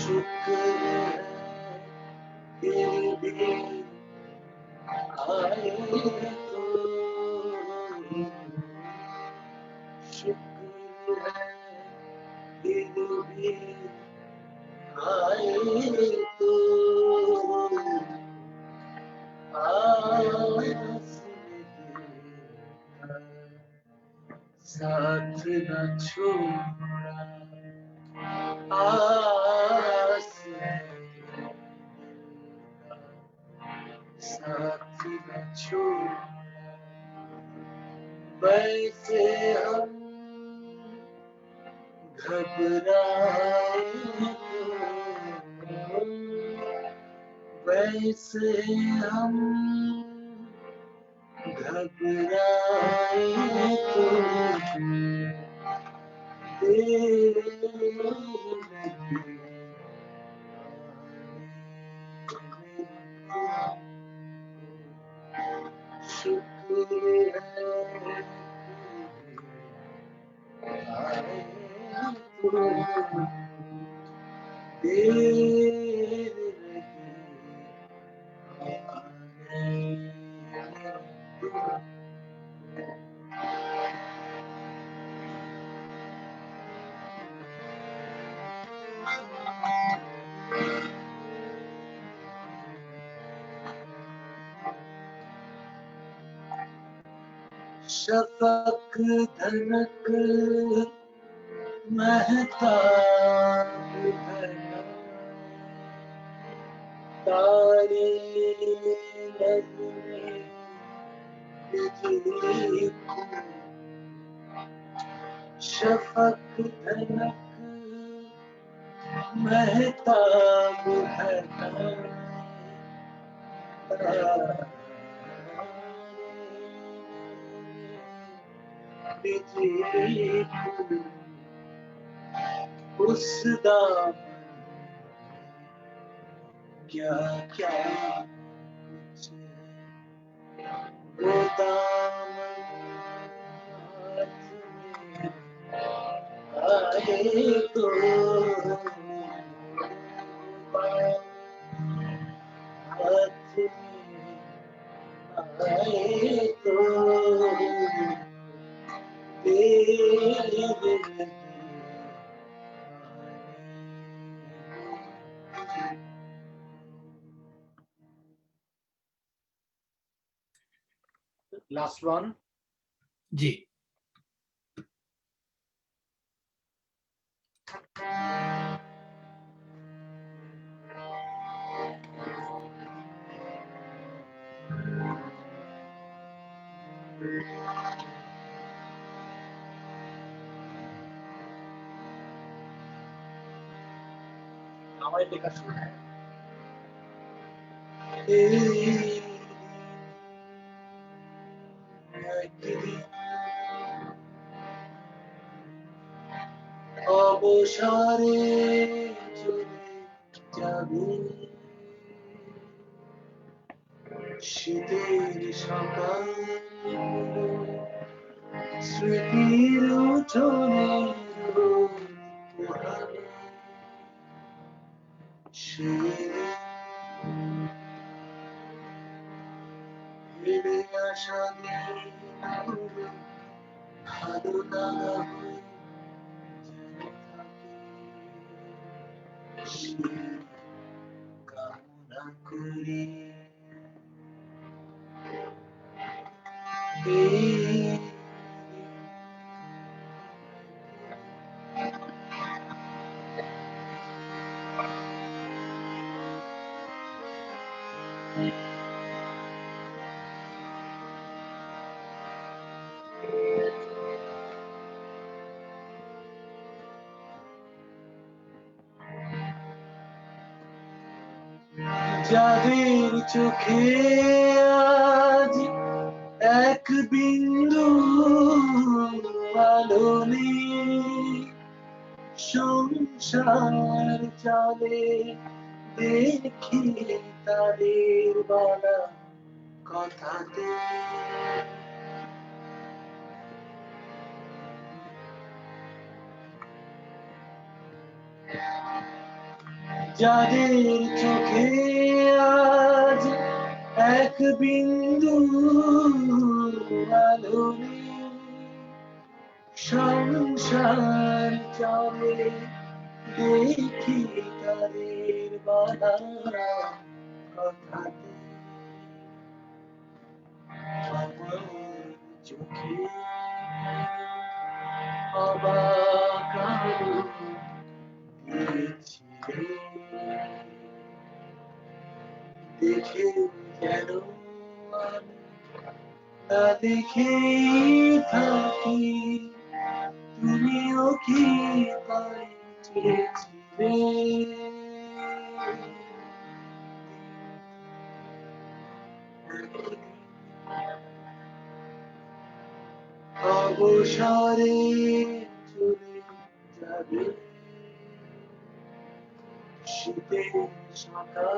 शुक्र है फिर भी आए तो, शुक्र है फिर भी आए तो, आस में साथ न छोड़ा, आस साथ न छोड़ा, वैसे हम घबराए तो, वैसे हम घबराए तो, देर लगी शुक्र है आए तो, देर लगी शफक धनक महताब है, तारे लगने बिजली को, शफक धनक महताब है, बिजली को, उस दामन क्या क्या कुछ है, वो दामन हाथ में आए तो, हाथ में आए तो, देर लगी Last one. জি। আমার লেখা শুনে অবসরে চলে যাবে শীতের সকাল স্মৃতির উঠোনে ফিরে আসা দিনগুলো ভালো লাগা হয়ে যেন থাকে কামনা করি এই যাদের চোখে আজ এক বিন্দু আলো নেই সংসার চলে দেখি তাদের বলা কথাতে যাদের চোখে আজ এক বিন্দু আলো নেই সংসার চলে দেখি তাদের বলা কথাতে আমার চোখে অবাক আলো দিয়েছিলে দেখে যেন আমি তা দেখেই থাকি তুমিও কি তাই চেয়েছিলে অবসরে চলে যাবে শীতের সকাল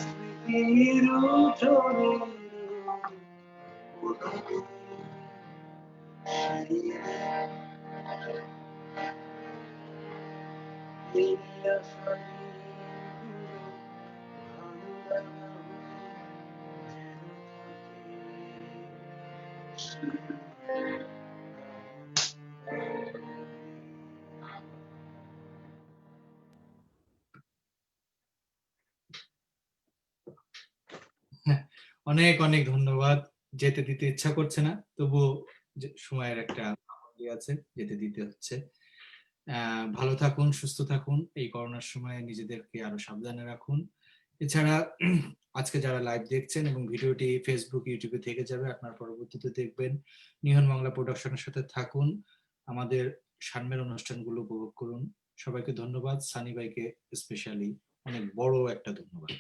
স্মৃতির উঠোনে উঠোনে ফিরে আসা দিনগুলো ভালো লাগা হয়ে যেন অনেক অনেক ধন্যবাদ। যেতে দিতে ইচ্ছা করছে না, তবুও সময়ের একটা পাবন্দী আছে, যেতে দিতে হচ্ছে। ভালো থাকুন, সুস্থ থাকুন, এই করোনার সময় নিজেদেরকে আরো সাবধানে রাখুন। এছাড়া আজকে যারা লাইভ দেখছেন এবং ভিডিওটি ফেসবুক ইউটিউবে থেকে যাবে, আপনার পরবর্তীতে দেখবেন, নিহন বাংলা প্রোডাকশনের সাথে থাকুন, আমাদের সামনের অনুষ্ঠানগুলো উপভোগ করুন। সবাইকে ধন্যবাদ, সানি ভাইকে স্পেশালি অনেক বড় একটা ধন্যবাদ।